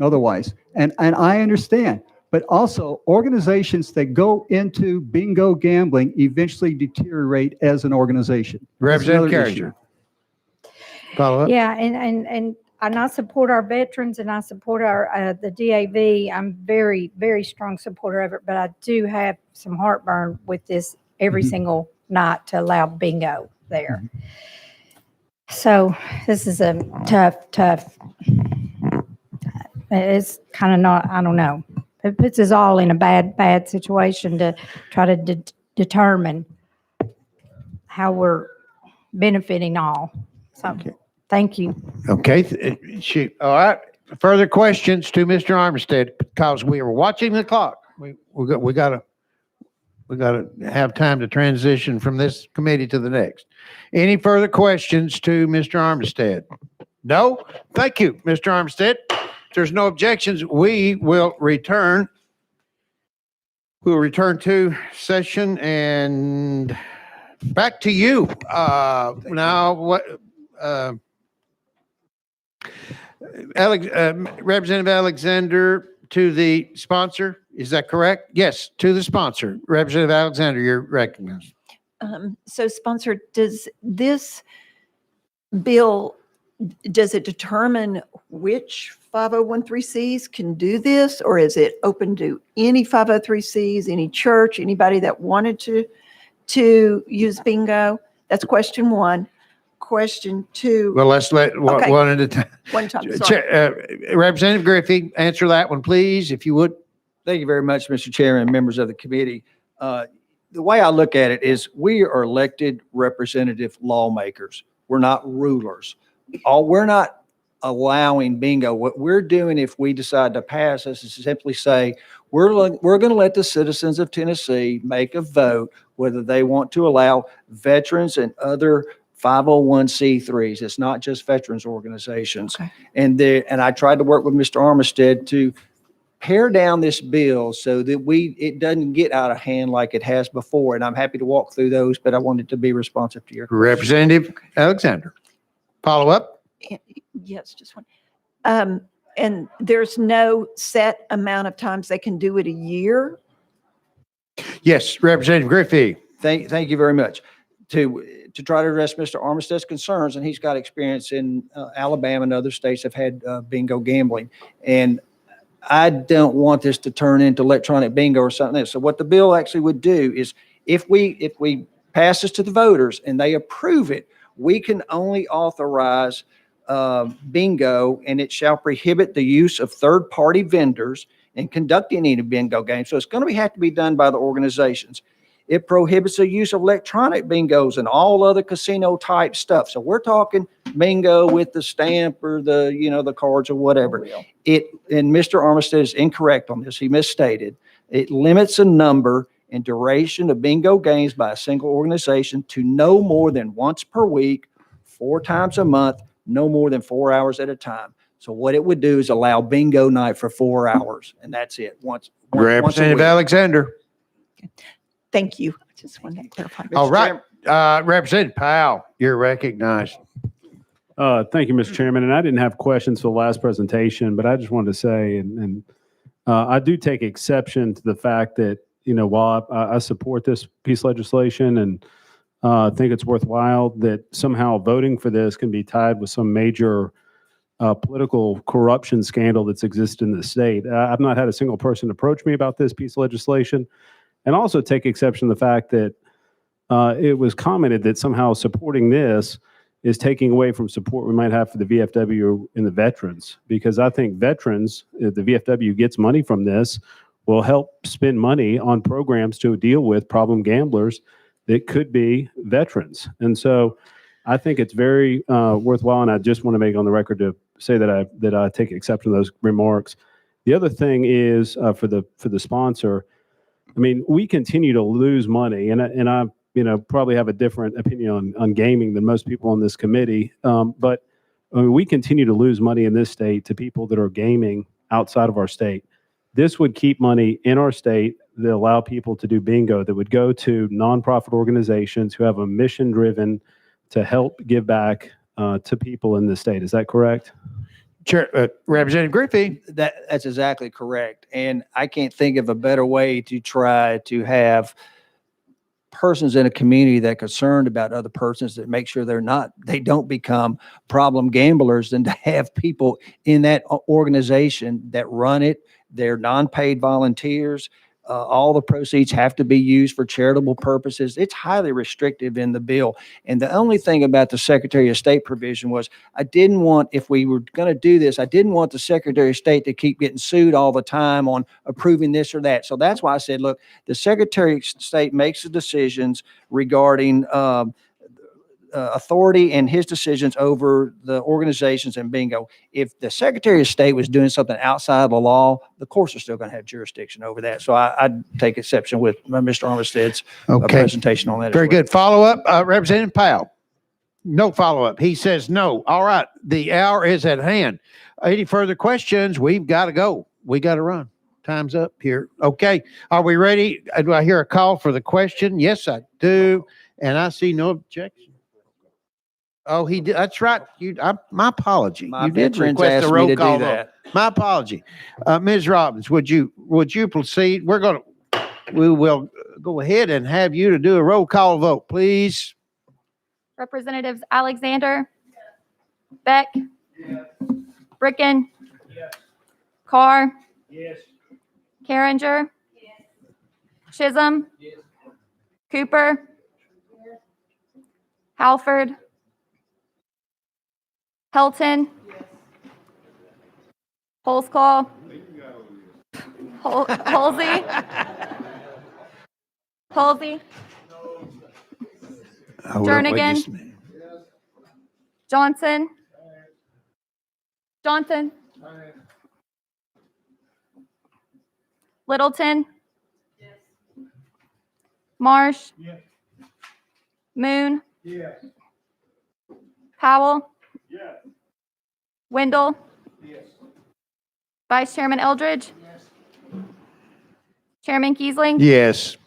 U: otherwise. And I understand, but also organizations that go into bingo gambling eventually deteriorate as an organization.
B: Representative Carringer. Follow up?
F: yeah, and I support our veterans and I support our the DAV. I'm very, very strong supporter of it, but I do have some heartburn with this every single night to allow bingo there. So this is a tough. It's kind of not, I don't know. It puts us all in a bad situation to try to determine how we're benefiting all. So, thank you.
B: Okay. All right. Further questions to Mr. Armistead, because we are watching the clock. We got to have time to transition from this committee to the next. Any further questions to Mr. Armistead? No? Thank you, Mr. Armistead. If there's no objections, we will return. We'll return to session and back to you. Now, what? Representative Alexander, to the sponsor, is that correct? Yes, to the sponsor. Representative Alexander, you're recognized.
E: So sponsor, does this bill, does it determine which 5013Cs can do this, or is it open to any 503Cs, any church, anybody that wanted to use bingo? That's question one. Question two.
B: Well, let's let
E: Okay.
B: one at a time.
E: One time, sorry.
B: Representative Griffey, answer that one, please, if you would.
S: Thank you very much, Mr. Chairman and members of the committee. The way I look at it is we are elected representative lawmakers. We're not rulers. We're not allowing bingo. What we're doing, if we decide to pass this, is simply say, we're going to let the citizens of Tennessee make a vote whether they want to allow veterans and other 501c3s. It's not just veterans organizations.
E: Okay.
S: And I tried to work with Mr. Armistead to pare down this bill so that it doesn't get out of hand like it has before. And I'm happy to walk through those, but I wanted to be responsive to your questions.
B: Representative Alexander, follow up?
E: Yes, just one. And there's no set amount of times they can do it a year?
B: Yes, Representative Griffey.
S: Thank you very much. To try to address Mr. Armistead's concerns, and he's got experience in Alabama and other states have had bingo gambling. And I don't want this to turn into electronic bingo or something else. So what the bill actually would do is if we pass this to the voters and they approve it, we can only authorize bingo, and it shall prohibit the use of third-party vendors in conducting any bingo games. So it's going to have to be done by the organizations. It prohibits the use of electronic bingos and all other casino type stuff. So we're talking bingo with the stamp or the cards or whatever. And Mr. Armistead is incorrect on this. He misstated. It limits the number and duration of bingo games by a single organization to no more than once per week, 4 times a month, no more than 4 hours at a time. So what it would do is allow bingo night for 4 hours, and that's it, once a
B: Representative
S: week.
B: Alexander.
E: Thank you. I just wanted to clarify.
B: All right. Representative Powell, you're recognized.
J: Thank you, Mr. Chairman. And I didn't have questions for the last presentation, but I just wanted to say, and I do take exception to the fact that, while I support this piece of legislation and think it's worthwhile, that somehow voting for this can be tied with some major political corruption scandal that's existed in the state. I've not had a single person approach me about this piece of legislation, and also take exception to the fact that it was commented that somehow supporting this is taking away from support we might have for the VFW and the veterans, because I think veterans, if the VFW gets money from this, will help spend money on programs to deal with problem gamblers that could be veterans. And so I think it's very worthwhile, and I just want to make on the record to say that I take exception to those remarks. The other thing is for the sponsor, I mean, we continue to lose money, and I probably have a different opinion on gaming than most people on this committee. But I mean, we continue to lose money in this state to people that are gaming outside of our state. This would keep money in our state that allow people to do bingo, that would go to nonprofit organizations who have a mission driven to help give back to people in the state. Is that correct?
B: Chair, Representative Griffey.
S: That's exactly correct. And I can't think of a better way to try to have persons in a community that are concerned about other persons, that make sure they don't become problem gamblers, than to have people in that organization that run it. They're non-paid volunteers. All the proceeds have to be used for charitable purposes. It's highly restrictive in the bill. And the only thing about the Secretary of State provision was, I didn't want, if we were going to do this, I didn't want the Secretary of State to keep getting sued all the time on approving this or that. So that's why I said, look, the Secretary of State makes the decisions regarding authority and his decisions over the organizations and bingo. If the Secretary of State was doing something outside of the law, the courts are still going to have jurisdiction over that. So I'd take exception with Mr. Armistead's presentation on that. as
B: Very
S: well.
B: good. Follow up, Representative Powell. No follow up. He says no. All right. The hour is at hand. Any further questions? We've got to go. We got to run. Time's up here. Okay. Are we ready? Do I hear a call for the question? Yes, I do. And I see no objection. Oh, he did. That's right. My apology.
S: My
B: You did
S: veterans
B: request a
S: asked me
B: roll
S: to do
B: call vote.
S: that.
B: My apology. Ms. Robbins, would you proceed? We will go ahead and have you to do a roll call vote, please.
C: Representatives Alexander, Beck, Bricken, Carr, Carringer, Chisholm, Cooper, Halford, Helton, Holsclaw, Halsey, Jernigan, Johnson, Littleton, Marsh, Moon, Powell, Wendell, Vice Chairman Eldridge, Chairman Kiesling.
B: Yes.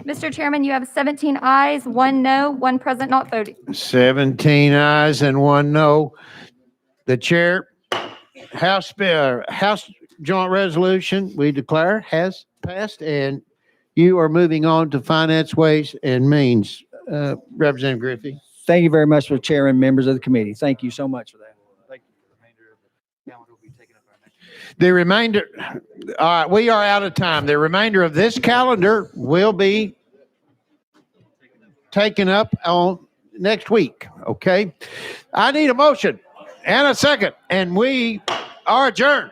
C: Mr. Chairman, you have 17 ayes, 1 no, 1 present not voting.
B: 17 ayes and 1 no. The chair, House Joint Resolution, we declare, has passed, and you are moving on to Finance, Ways, and Means. Representative Griffey.
S: Thank you very much, Mr. Chair and members of the committee. Thank you so much for that. Thank you.
B: The remainder, all right, we are out of time. The remainder of this calendar will be taken up on next week, okay? I need a motion and a second, and we are adjourned.